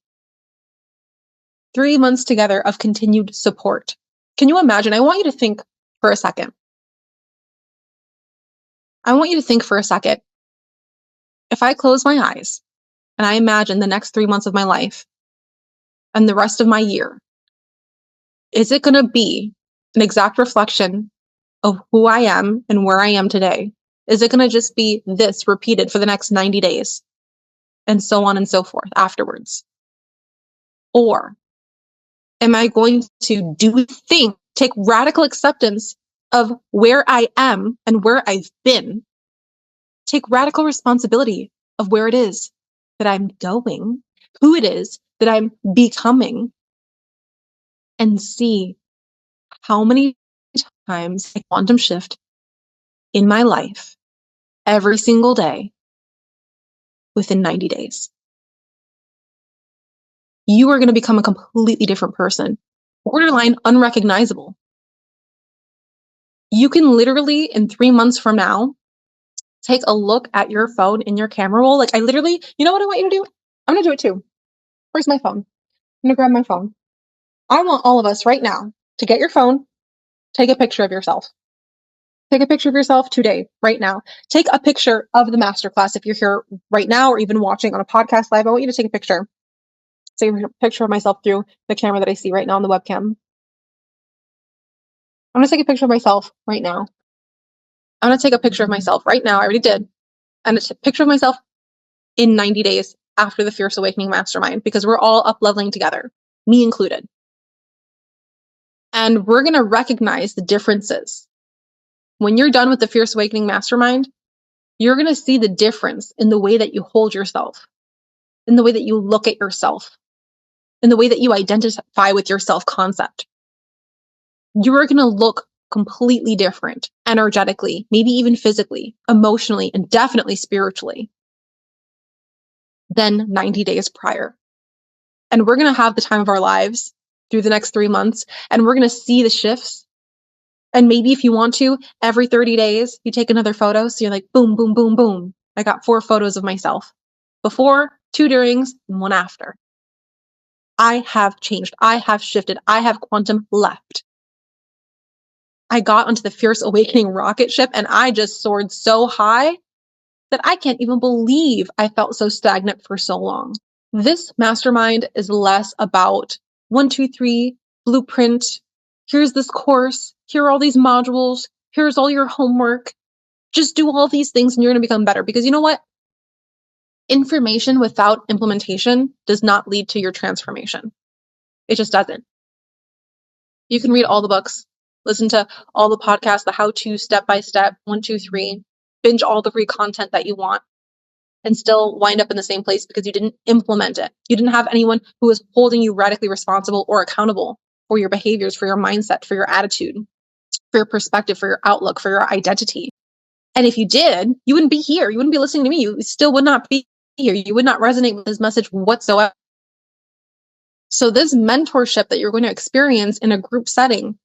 3 months together of continued support. Can you imagine? I want you to think for a second. If I close my eyes and I imagine the next 3 months of my life and the rest of my year, is it going to be an exact reflection of who I am and where I am today? Is it going to just be this repeated for the next 90 days and so on and so forth afterwards? Or am I going to take radical acceptance of where I am and where I've been, take radical responsibility of where it is that I'm going, who it is that I'm becoming, and see how many times I quantum shift in my life every single day within 90 days. You are going to become a completely different person, borderline unrecognizable. You can literally, in 3 months from now, take a look at your phone in your camera roll. Like, you know what I want you to do? I'm going to do it too. Where's my phone? I'm going to grab my phone. I want all of us right now to get your phone, take a picture of yourself. Take a picture of yourself today, right now. Take a picture of the masterclass. If you're here right now or even watching on a podcast live, I want you to take a picture. Take a picture of myself through the camera that I see right now on the webcam. I'm going to take a picture of myself right now. I'm going to take a picture of myself right now. I already did. And it's a picture of myself in 90 days after the Fierce Awakening Mastermind, because we're all up leveling together, me included. And we're going to recognize the differences. When you're done with the Fierce Awakening Mastermind, you're going to see the difference in the way that you hold yourself, in the way that you look at yourself, in the way that you identify with your self-concept. You're going to look completely different energetically, maybe even physically, emotionally, and definitely spiritually than 90 days prior. And we're going to have the time of our lives through the next 3 months, and we're going to see the shifts. And maybe if you want to, every 30 days, you take another photo. So you're like, boom, boom, boom, boom. I got 4 photos of myself. Before, 2 durings, and 1 after. I have changed. I have shifted. I have quantum leapt. I got onto the Fierce Awakening rocket ship and I just soared so high that I can't even believe I felt so stagnant for so long. This mastermind is less about 1, 2, 3, blueprint. Here's this course. Here are all these modules. Here's all your homework. Just do all these things and you're going to become better. Because you know what? Information without implementation does not lead to your transformation. It just doesn't. You can read all the books, listen to all the podcasts, the how-to, step-by-step, 1, 2, 3, binge all the free content that you want, and still wind up in the same place because you didn't implement it. You didn't have anyone who was holding you radically responsible or accountable for your behaviors, for your mindset, for your attitude, for your perspective, for your outlook, for your identity. And if you did, you wouldn't be here. You wouldn't be listening to me. You still would not be here. You would not resonate with this message whatsoever. So this mentorship that you're going to experience in a group setting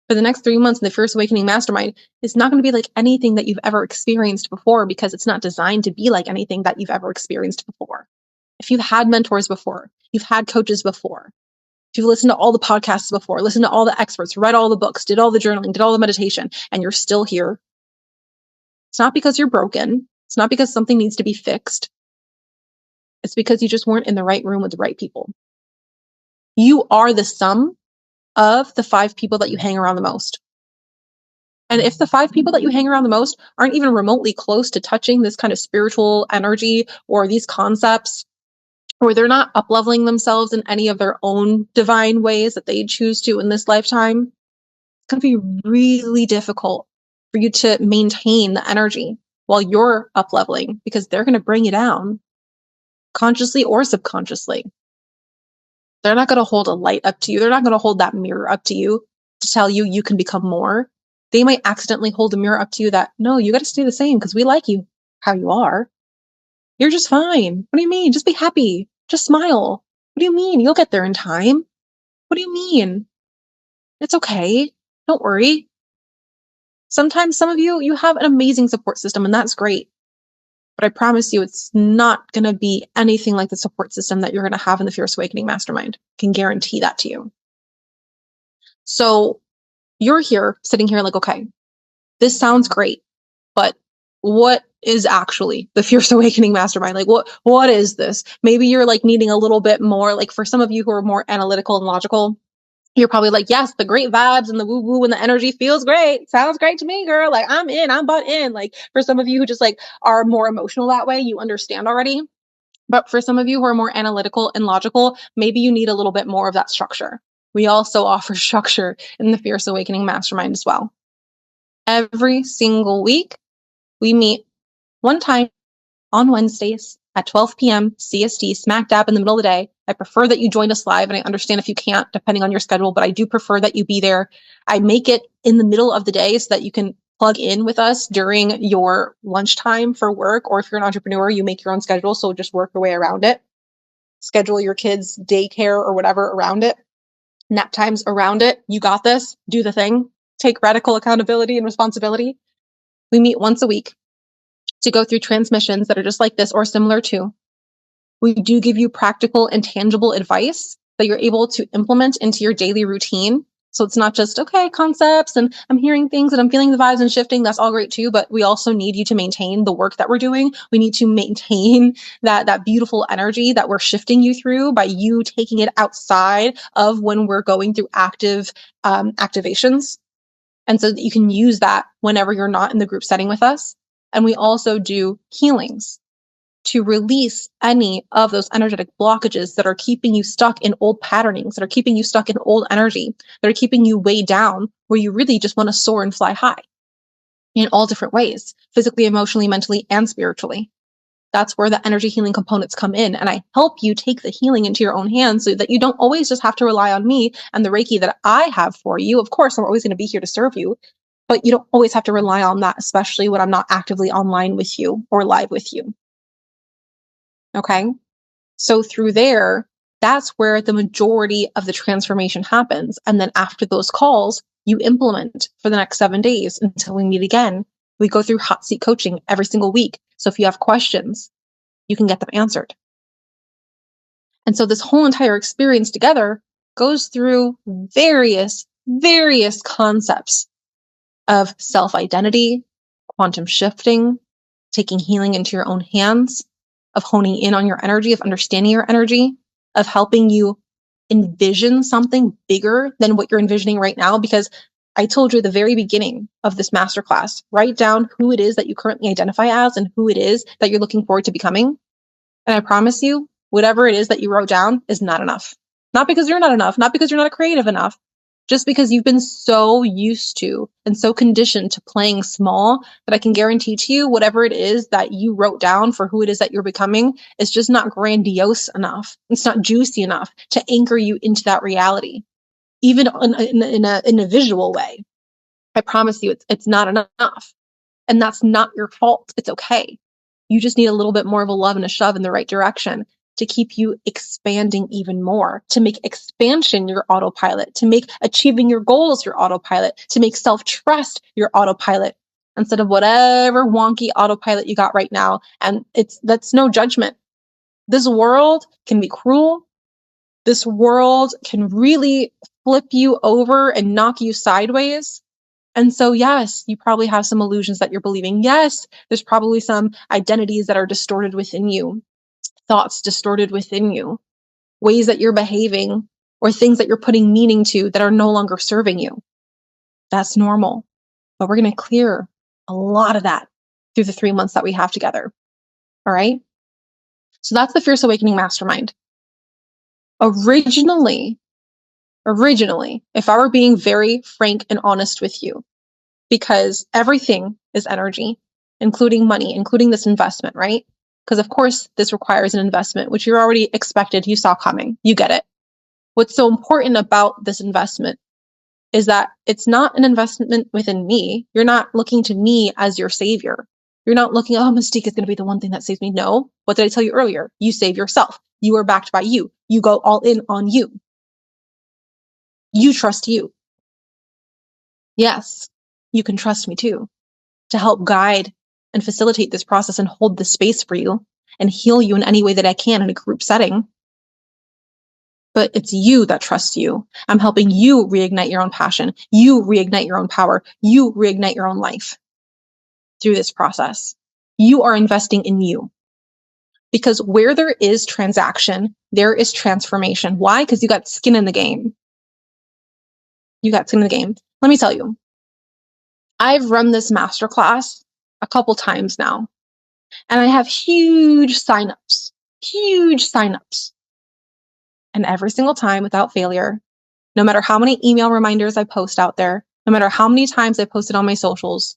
for the next 3 months in the Fierce Awakening Mastermind is not going to be like anything that you've ever experienced before, because it's not designed to be like anything that you've ever experienced before. If you've had mentors before, you've had coaches before, if you've listened to all the podcasts before, listened to all the experts, read all the books, did all the journaling, did all the meditation, and you're still here, it's not because you're broken. It's not because something needs to be fixed. It's because you just weren't in the right room with the right people. You are the sum of the 5 people that you hang around the most. And if the 5 people that you hang around the most aren't even remotely close to touching this kind of spiritual energy or these concepts, or they're not up-leveling themselves in any of their own divine ways that they choose to in this lifetime, it's going to be really difficult for you to maintain the energy while you're up-leveling, because they're going to bring you down, consciously or subconsciously. They're not going to hold a light up to you. They're not going to hold that mirror up to you to tell you you can become more. They might accidentally hold a mirror up to you that, no, you got to stay the same because we like you how you are. You're just fine. What do you mean? Just be happy. Just smile. What do you mean? You'll get there in time. What do you mean? It's okay. Don't worry. Sometimes some of you have an amazing support system, and that's great. But I promise you, it's not going to be anything like the support system that you're going to have in the Fierce Awakening Mastermind. I can guarantee that to you. So you're here, sitting here like, okay, this sounds great, but what is actually the Fierce Awakening Mastermind? Like, what is this? Maybe you're like needing a little bit more, like for some of you who are more analytical and logical, you're probably like, yes, the great vibes and the woo woo and the energy feels great. Sounds great to me, girl. Like, I'm in, I'm bought in. Like, for some of you who just like are more emotional that way, you understand already. But for some of you who are more analytical and logical, maybe you need a little bit more of that structure. We also offer structure in the Fierce Awakening Mastermind as well. Every single week, we meet one time on Wednesdays at 12 p.m. CST, smack dab in the middle of the day. I prefer that you join us live, and I understand if you can't, depending on your schedule, but I do prefer that you be there. I make it in the middle of the day so that you can plug in with us during your lunchtime for work, or if you're an entrepreneur, you make your own schedule, so just work your way around it. Schedule your kids' daycare or whatever around it. Nap times around it. You got this. Do the thing. Take radical accountability and responsibility. We meet once a week to go through transmissions that are just like this or similar to. We do give you practical and tangible advice that you're able to implement into your daily routine. So it's not just, okay, concepts and I'm hearing things and I'm feeling the vibes and shifting. That's all great too. But we also need you to maintain the work that we're doing. We need to maintain that beautiful energy that we're shifting you through by you taking it outside of when we're going through active activations. And so that you can use that whenever you're not in the group setting with us. And we also do healings to release any of those energetic blockages that are keeping you stuck in old patternings, that are keeping you stuck in old energy, that are keeping you way down, where you really just want to soar and fly high in all different ways, physically, emotionally, mentally, and spiritually. That's where the energy healing components come in. And I help you take the healing into your own hands so that you don't always just have to rely on me and the Reiki that I have for you. Of course, I'm always going to be here to serve you, but you don't always have to rely on that, especially when I'm not actively online with you or live with you. Okay. So through there, that's where the majority of the transformation happens. And then after those calls, you implement for the next 7 days until we meet again. We go through hot seat coaching every single week. So if you have questions, you can get them answered. And so this whole entire experience together goes through various concepts of self-identity, quantum shifting, taking healing into your own hands, of honing in on your energy, of understanding your energy, of helping you envision something bigger than what you're envisioning right now. Because I told you at the very beginning of this masterclass, write down who it is that you currently identify as and who it is that you're looking forward to becoming. And I promise you, whatever it is that you wrote down is not enough. Not because you're not enough, not because you're not creative enough, just because you've been so used to and so conditioned to playing small that I can guarantee to you, whatever it is that you wrote down for who it is that you're becoming is just not grandiose enough. It's not juicy enough to anchor you into that reality, even in a visual way. I promise you, it's not enough. And that's not your fault. It's okay. You just need a little bit more of a love and a shove in the right direction to keep you expanding even more, to make expansion your autopilot, to make achieving your goals your autopilot, to make self-trust your autopilot instead of whatever wonky autopilot you got right now. And that's no judgment. This world can be cruel. This world can really flip you over and knock you sideways. And so, yes, you probably have some illusions that you're believing. Yes, there's probably some identities that are distorted within you, thoughts distorted within you, ways that you're behaving or things that you're putting meaning to that are no longer serving you. That's normal. But we're going to clear a lot of that through the 3 months that we have together. All right. So that's the Fierce Awakening Mastermind. Originally, if I were being very frank and honest with you, because everything is energy, including money, including this investment, right? Because of course this requires an investment, which you already expected, you saw coming, you get it. What's so important about this investment is that it's not an investment within me. You're not looking to me as your savior. You're not looking, oh, Mystique is going to be the one thing that saves me. No. What did I tell you earlier? You save yourself. You are backed by you. You go all in on you. You trust you. Yes, you can trust me too, to help guide and facilitate this process and hold the space for you and heal you in any way that I can in a group setting. But it's you that trusts you. I'm helping you reignite your own passion. You reignite your own power. You reignite your own life through this process. You are investing in you. Because where there is transaction, there is transformation. Why? Because you got skin in the game. You got skin in the game. Let me tell you, I've run this masterclass a couple times now, and I have huge signups. And every single time without failure, no matter how many email reminders I post out there, no matter how many times I posted on my socials,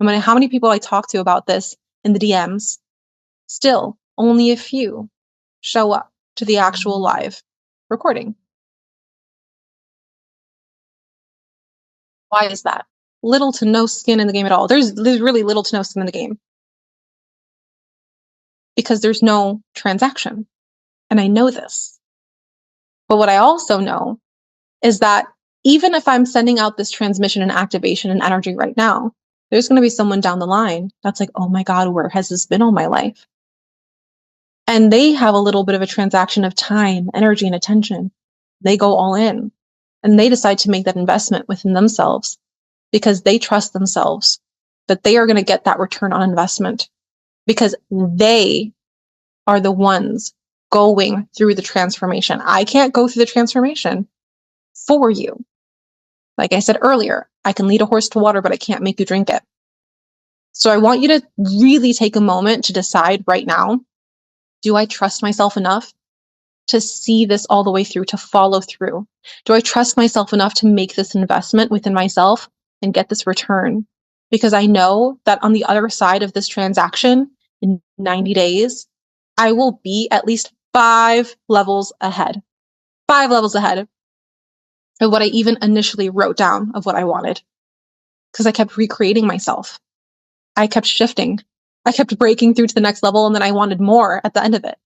no matter how many people I talk to about this in the DMs, still only a few show up to the actual live recording. Why is that? Little to no skin in the game at all. There's really little to no skin in the game. Because there's no transaction. And I know this. But what I also know is that even if I'm sending out this transmission and activation and energy right now, there's going to be someone down the line that's like, oh my God, where has this been all my life? And they have a little bit of a transaction of time, energy, and attention. They go all in and they decide to make that investment within themselves because they trust themselves that they are going to get that return on investment because they are the ones going through the transformation. I can't go through the transformation for you. Like I said earlier, I can lead a horse to water, but I can't make you drink it. So I want you to really take a moment to decide right now, do I trust myself enough to see this all the way through, to follow through? Do I trust myself enough to make this investment within myself and get this return? Because I know that on the other side of this transaction in 90 days, I will be at least 5 levels ahead. 5 levels ahead of what I even initially wrote down of what I wanted. Because I kept recreating myself. I kept shifting. I kept breaking through to the next level, and then I wanted more at the end of it.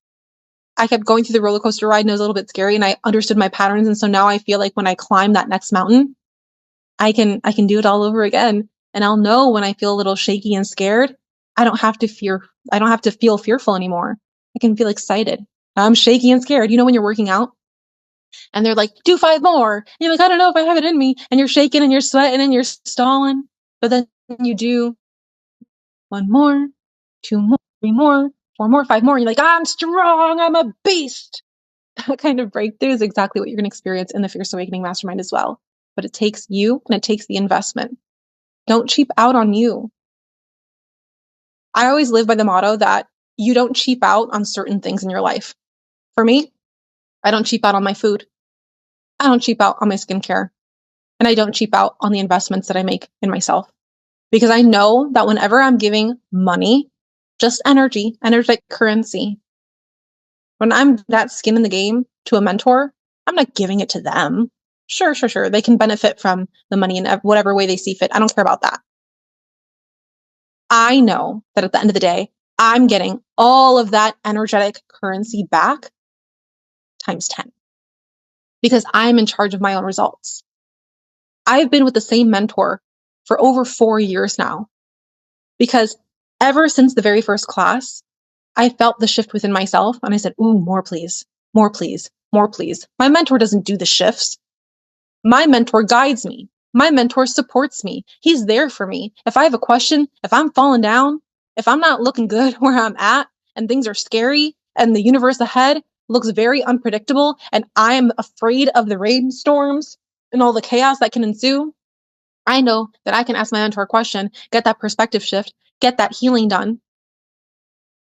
I kept going through the roller coaster ride, and it was a little bit scary, and I understood my patterns. And so now I feel like when I climb that next mountain, I can do it all over again. And I'll know when I feel a little shaky and scared, I don't have to feel fearful anymore. I can feel excited. I'm shaky and scared. You know, when you're working out and they're like, do 5 more. And you're like, I don't know if I have it in me. And you're shaking and you're sweating and you're stalling. But then you do 1 more, 2 more, 3 more, 4 more, 5 more. And you're like, I'm strong. I'm a beast. That kind of breakthrough is exactly what you're going to experience in the Fierce Awakening Mastermind as well. But it takes you and it takes the investment. Don't cheap out on you. I always live by the motto that you don't cheap out on certain things in your life. For me, I don't cheap out on my food. I don't cheap out on my skincare. And I don't cheap out on the investments that I make in myself. Because I know that whenever I'm giving money, just energy, energetic currency, when I'm that skin in the game to a mentor, I'm not giving it to them. Sure. They can benefit from the money in whatever way they see fit. I don't care about that. I know that at the end of the day, I'm getting all of that energetic currency back times 10 because I'm in charge of my own results. I've been with the same mentor for over 4 years now because ever since the very first class, I felt the shift within myself and I said, ooh, more please, more please, more please. My mentor doesn't do the shifts. My mentor guides me. My mentor supports me. He's there for me. If I have a question, if I'm falling down, if I'm not looking good where I'm at and things are scary and the universe ahead looks very unpredictable and I'm afraid of the rainstorms and all the chaos that can ensue, I know that I can ask my mentor a question, get that perspective shift, get that healing done.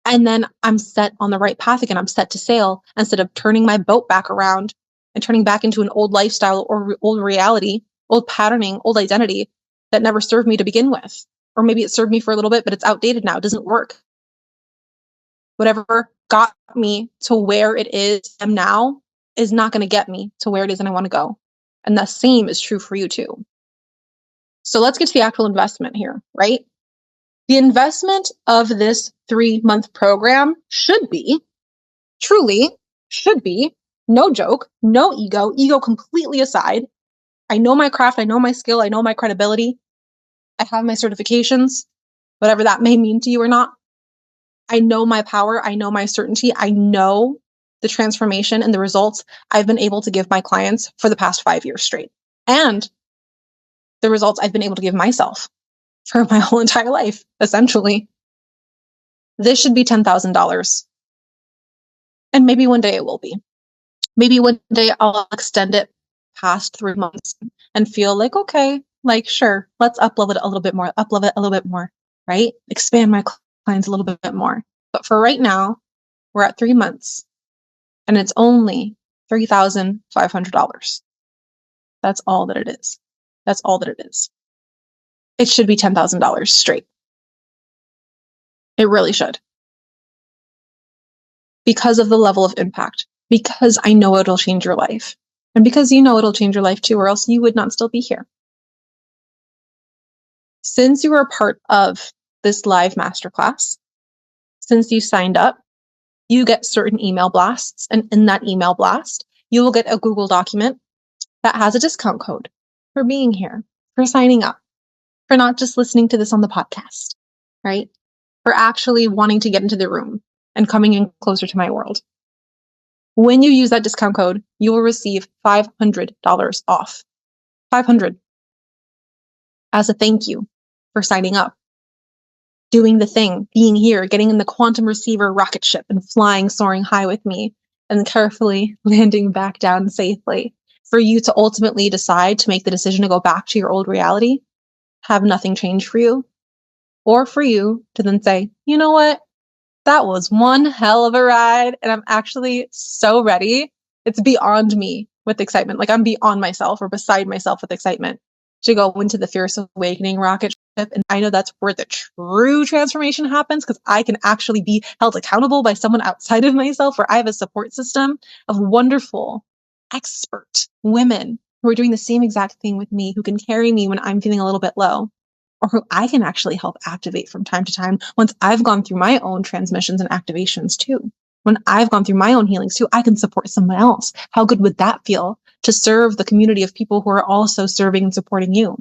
And then I'm set on the right path again. I'm set to sail instead of turning my boat back around and turning back into an old lifestyle or old reality, old patterning, old identity that never served me to begin with. Or maybe it served me for a little bit, but it's outdated now. It doesn't work. Whatever got me to where it is I'm now is not going to get me to where it is and I want to go. And the same is true for you too. So let's get to the actual investment here, right? The investment of this 3-month program should be, truly should be, no joke, no ego completely aside. I know my craft, I know my skill, I know my credibility. I have my certifications, whatever that may mean to you or not. I know my power, I know my certainty, I know the transformation and the results I've been able to give my clients for the past 5 years straight. And the results I've been able to give myself for my whole entire life, essentially. This should be $10,000. And maybe one day it will be. Maybe one day I'll extend it past 3 months and feel like, okay, like, sure, let's up-level it a little bit more, right? Expand my clients a little bit more. But for right now, we're at 3 months and it's only $3,500. That's all that it is. That's all that it is. It should be $10,000 straight. It really should. Because of the level of impact, because I know it'll change your life, and because you know it'll change your life too, or else you would not still be here. Since you are a part of this live masterclass, since you signed up, you get certain email blasts, and in that email blast, you will get a Google document that has a discount code for being here, for signing up, for not just listening to this on the podcast, right? For actually wanting to get into the room and coming in closer to my world. When you use that discount code, you will receive $500 off. $500 as a thank you for signing up, doing the thing, being here, getting in the Quantum Receiver rocket ship and flying, soaring high with me, and carefully landing back down safely. For you to ultimately decide to make the decision to go back to your old reality, have nothing change for you, or for you to then say, you know what? That was one hell of a ride. And I'm actually so ready. It's beyond me with excitement. Like I'm beyond myself or beside myself with excitement to go into the Fierce Awakening rocket ship. And I know that's where the true transformation happens because I can actually be held accountable by someone outside of myself, where I have a support system of wonderful, expert women who are doing the same exact thing with me, who can carry me when I'm feeling a little bit low, or who I can actually help activate from time to time once I've gone through my own transmissions and activations too. When I've gone through my own healings too, I can support someone else. How good would that feel to serve the community of people who are also serving and supporting you?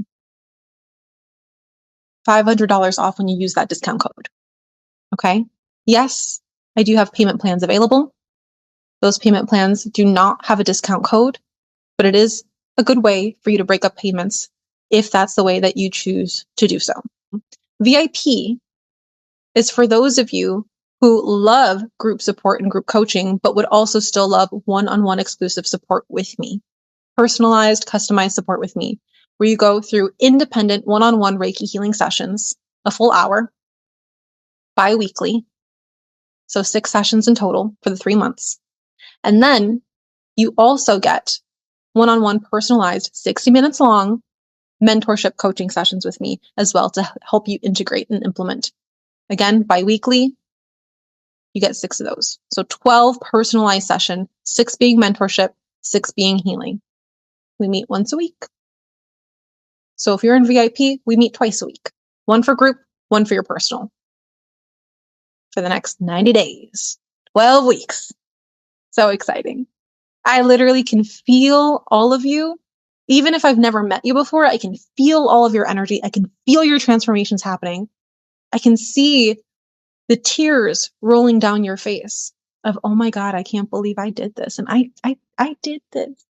$500 off when you use that discount code. Okay. Yes, I do have payment plans available. Those payment plans do not have a discount code, but it is a good way for you to break up payments if that's the way that you choose to do so. VIP is for those of you who love group support and group coaching, but would also still love one-on-one exclusive support with me. Personalized, customized support with me, where you go through independent one-on-one Reiki healing sessions, a full hour, bi-weekly. So 6 sessions in total for the 3 months. And then you also get one-on-one personalized 60 minutes long mentorship coaching sessions with me as well to help you integrate and implement. Again, bi-weekly, you get 6 of those. So 12 personalized sessions, 6 being mentorship, 6 being healing. We meet once a week. So if you're in VIP, we meet twice a week. 1 for group, 1 for your personal. For the next 90 days, 12 weeks. So exciting. I literally can feel all of you. Even if I've never met you before, I can feel all of your energy. I can feel your transformations happening. I can see the tears rolling down your face of, oh my God, I can't believe I did this. And I did this.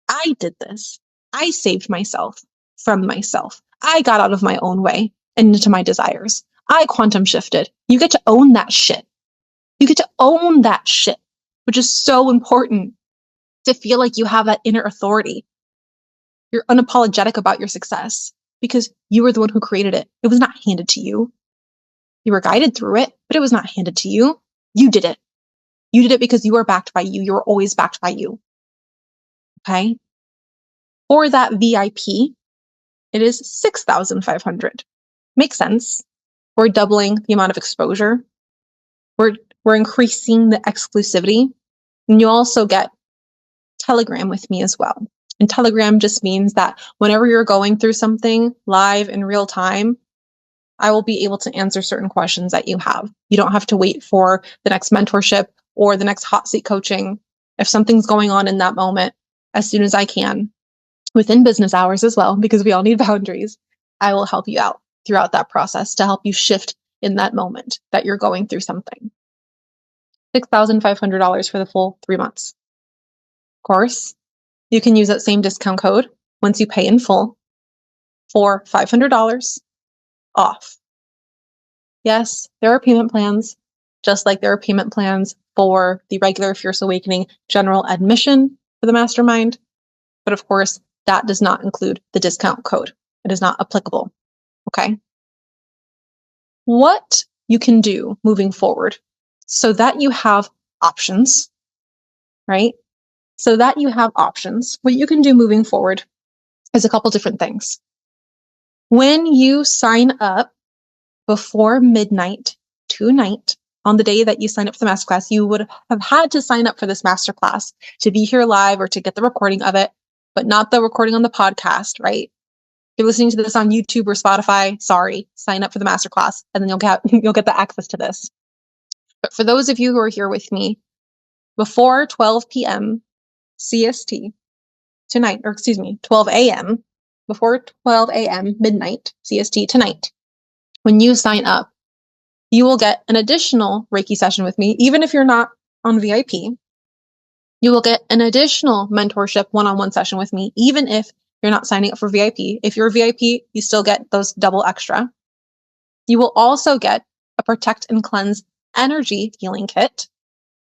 I did this. I saved myself from myself. I got out of my own way and into my desires. I quantum shifted. You get to own that shit. You get to own that shit, which is so important to feel like you have that inner authority. You're unapologetic about your success because you were the one who created it. It was not handed to you. You were guided through it, but it was not handed to you. You did it. You did it because you are backed by you. You were always backed by you. Okay? For that VIP, it is $6,500. Makes sense. We're doubling the amount of exposure. We're increasing the exclusivity. And you also get Telegram with me as well. And Telegram just means that whenever you're going through something live in real time, I will be able to answer certain questions that you have. You don't have to wait for the next mentorship or the next hot seat coaching. If something's going on in that moment, as soon as I can, within business hours as well, because we all need boundaries, I will help you out throughout that process to help you shift in that moment that you're going through something. $6,500 for the full 3 months. Of course, you can use that same discount code once you pay in full for $500 off. Yes, there are payment plans, just like there are payment plans for the regular Fierce Awakening general admission for the mastermind. But of course, that does not include the discount code. It is not applicable. Okay. What you can do moving forward so that you have options, right? So that you have options, what you can do moving forward is a couple different things. When you sign up before midnight tonight, on the day that you sign up for the masterclass, you would have had to sign up for this masterclass to be here live or to get the recording of it, but not the recording on the podcast, right? If you're listening to this on YouTube or Spotify, sorry, sign up for the masterclass and then you'll get the access to this. But for those of you who are here with me before 12 p.m. CST tonight, or excuse me, 12 a.m., before 12 a.m. midnight CST tonight, when you sign up, you will get an additional Reiki session with me, even if you're not on VIP. You will get an additional mentorship one-on-one session with me, even if you're not signing up for VIP. If you're VIP, you still get those double extra. You will also get a Protect and Cleanse energy healing kit,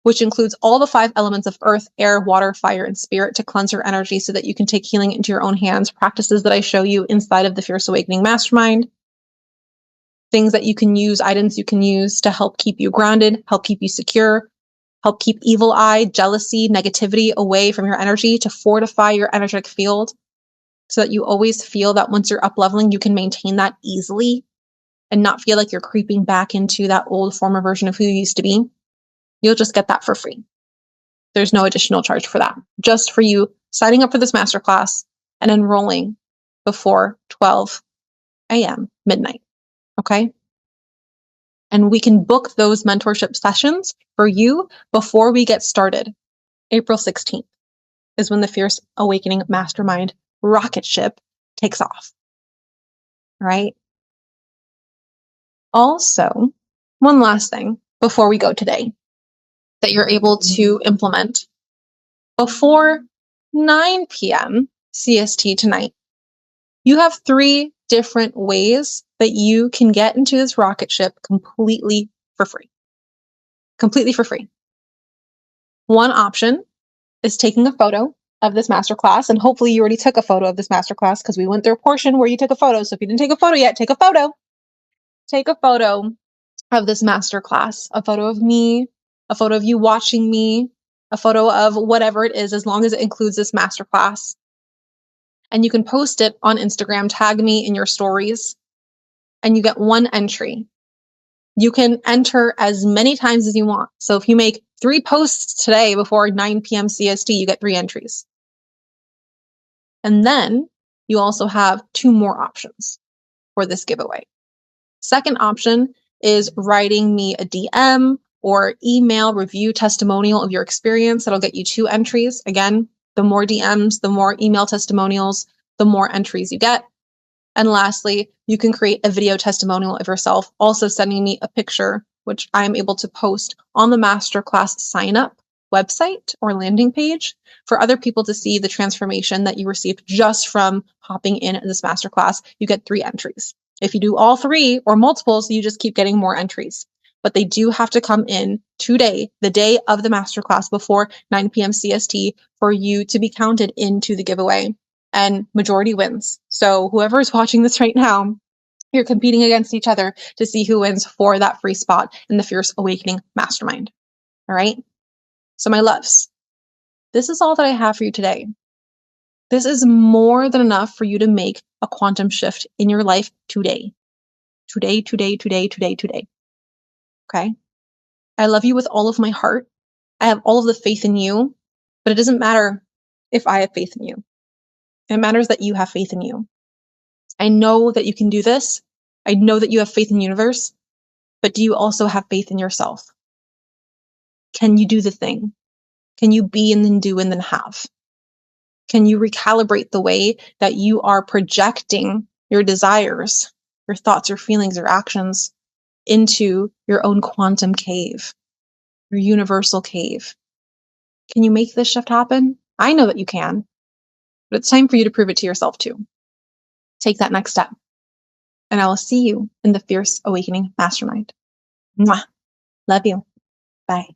which includes all the 5 elements of earth, air, water, fire, and spirit to cleanse your energy so that you can take healing into your own hands, practices that I show you inside of the Fierce Awakening Mastermind, things that you can use, items you can use to help keep you grounded, help keep you secure, help keep evil eye, jealousy, negativity away from your energy, to fortify your energetic field so that you always feel that once you're up leveling, you can maintain that easily and not feel like you're creeping back into that old former version of who you used to be. You'll just get that for free. There's no additional charge for that. Just for you signing up for this masterclass and enrolling before 12 a.m. midnight. Okay? And we can book those mentorship sessions for you before we get started. April 16th is when the Fierce Awakening Mastermind rocket ship takes off. Right? Also, one last thing before we go today that you're able to implement before 9 p.m. CST tonight. You have 3 different ways that you can get into this rocket ship completely for free. completely for free. One option is taking a photo of this masterclass, and hopefully you already took a photo of this masterclass because we went through a portion where you took a photo. So if you didn't take a photo yet, take a photo. Take a photo of this masterclass, a photo of me, a photo of you watching me, a photo of whatever it is, as long as it includes this masterclass. And you can post it on Instagram, tag me in your stories, and you get one entry. You can enter as many times as you want. So if you make 3 posts today before 9 p.m. CST, you get 3 entries. And then you also have 2 more options for this giveaway. Second option is writing me a DM or email review testimonial of your experience. That'll get you 2 entries. Again, the more DMs, the more email testimonials, the more entries you get. And lastly, you can create a video testimonial of yourself, also sending me a picture, which I'm able to post on the masterclass sign up website or landing page for other people to see the transformation that you received just from hopping in this masterclass. You get 3 entries. If you do all 3 or multiples, you just keep getting more entries. But they do have to come in today, the day of the masterclass before 9 p.m. CST, for you to be counted into the giveaway. And majority wins. So whoever is watching this right now, you're competing against each other to see who wins for that free spot in the Fierce Awakening Mastermind. All right. So my loves, this is all that I have for you today. This is more than enough for you to make a quantum shift in your life today. Today. Okay. I love you with all of my heart. I have all of the faith in you, but it doesn't matter if I have faith in you. It matters that you have faith in you. I know that you can do this. I know that you have faith in the universe, but do you also have faith in yourself? Can you do the thing? Can you be and then do and then have? Can you recalibrate the way that you are projecting your desires, your thoughts, your feelings, your actions into your own quantum cave, your universal cave? Can you make this shift happen? I know that you can, but it's time for you to prove it to yourself too. Take that next step. And I will see you in the Fierce Awakening Mastermind. Mwah. Love you. Bye.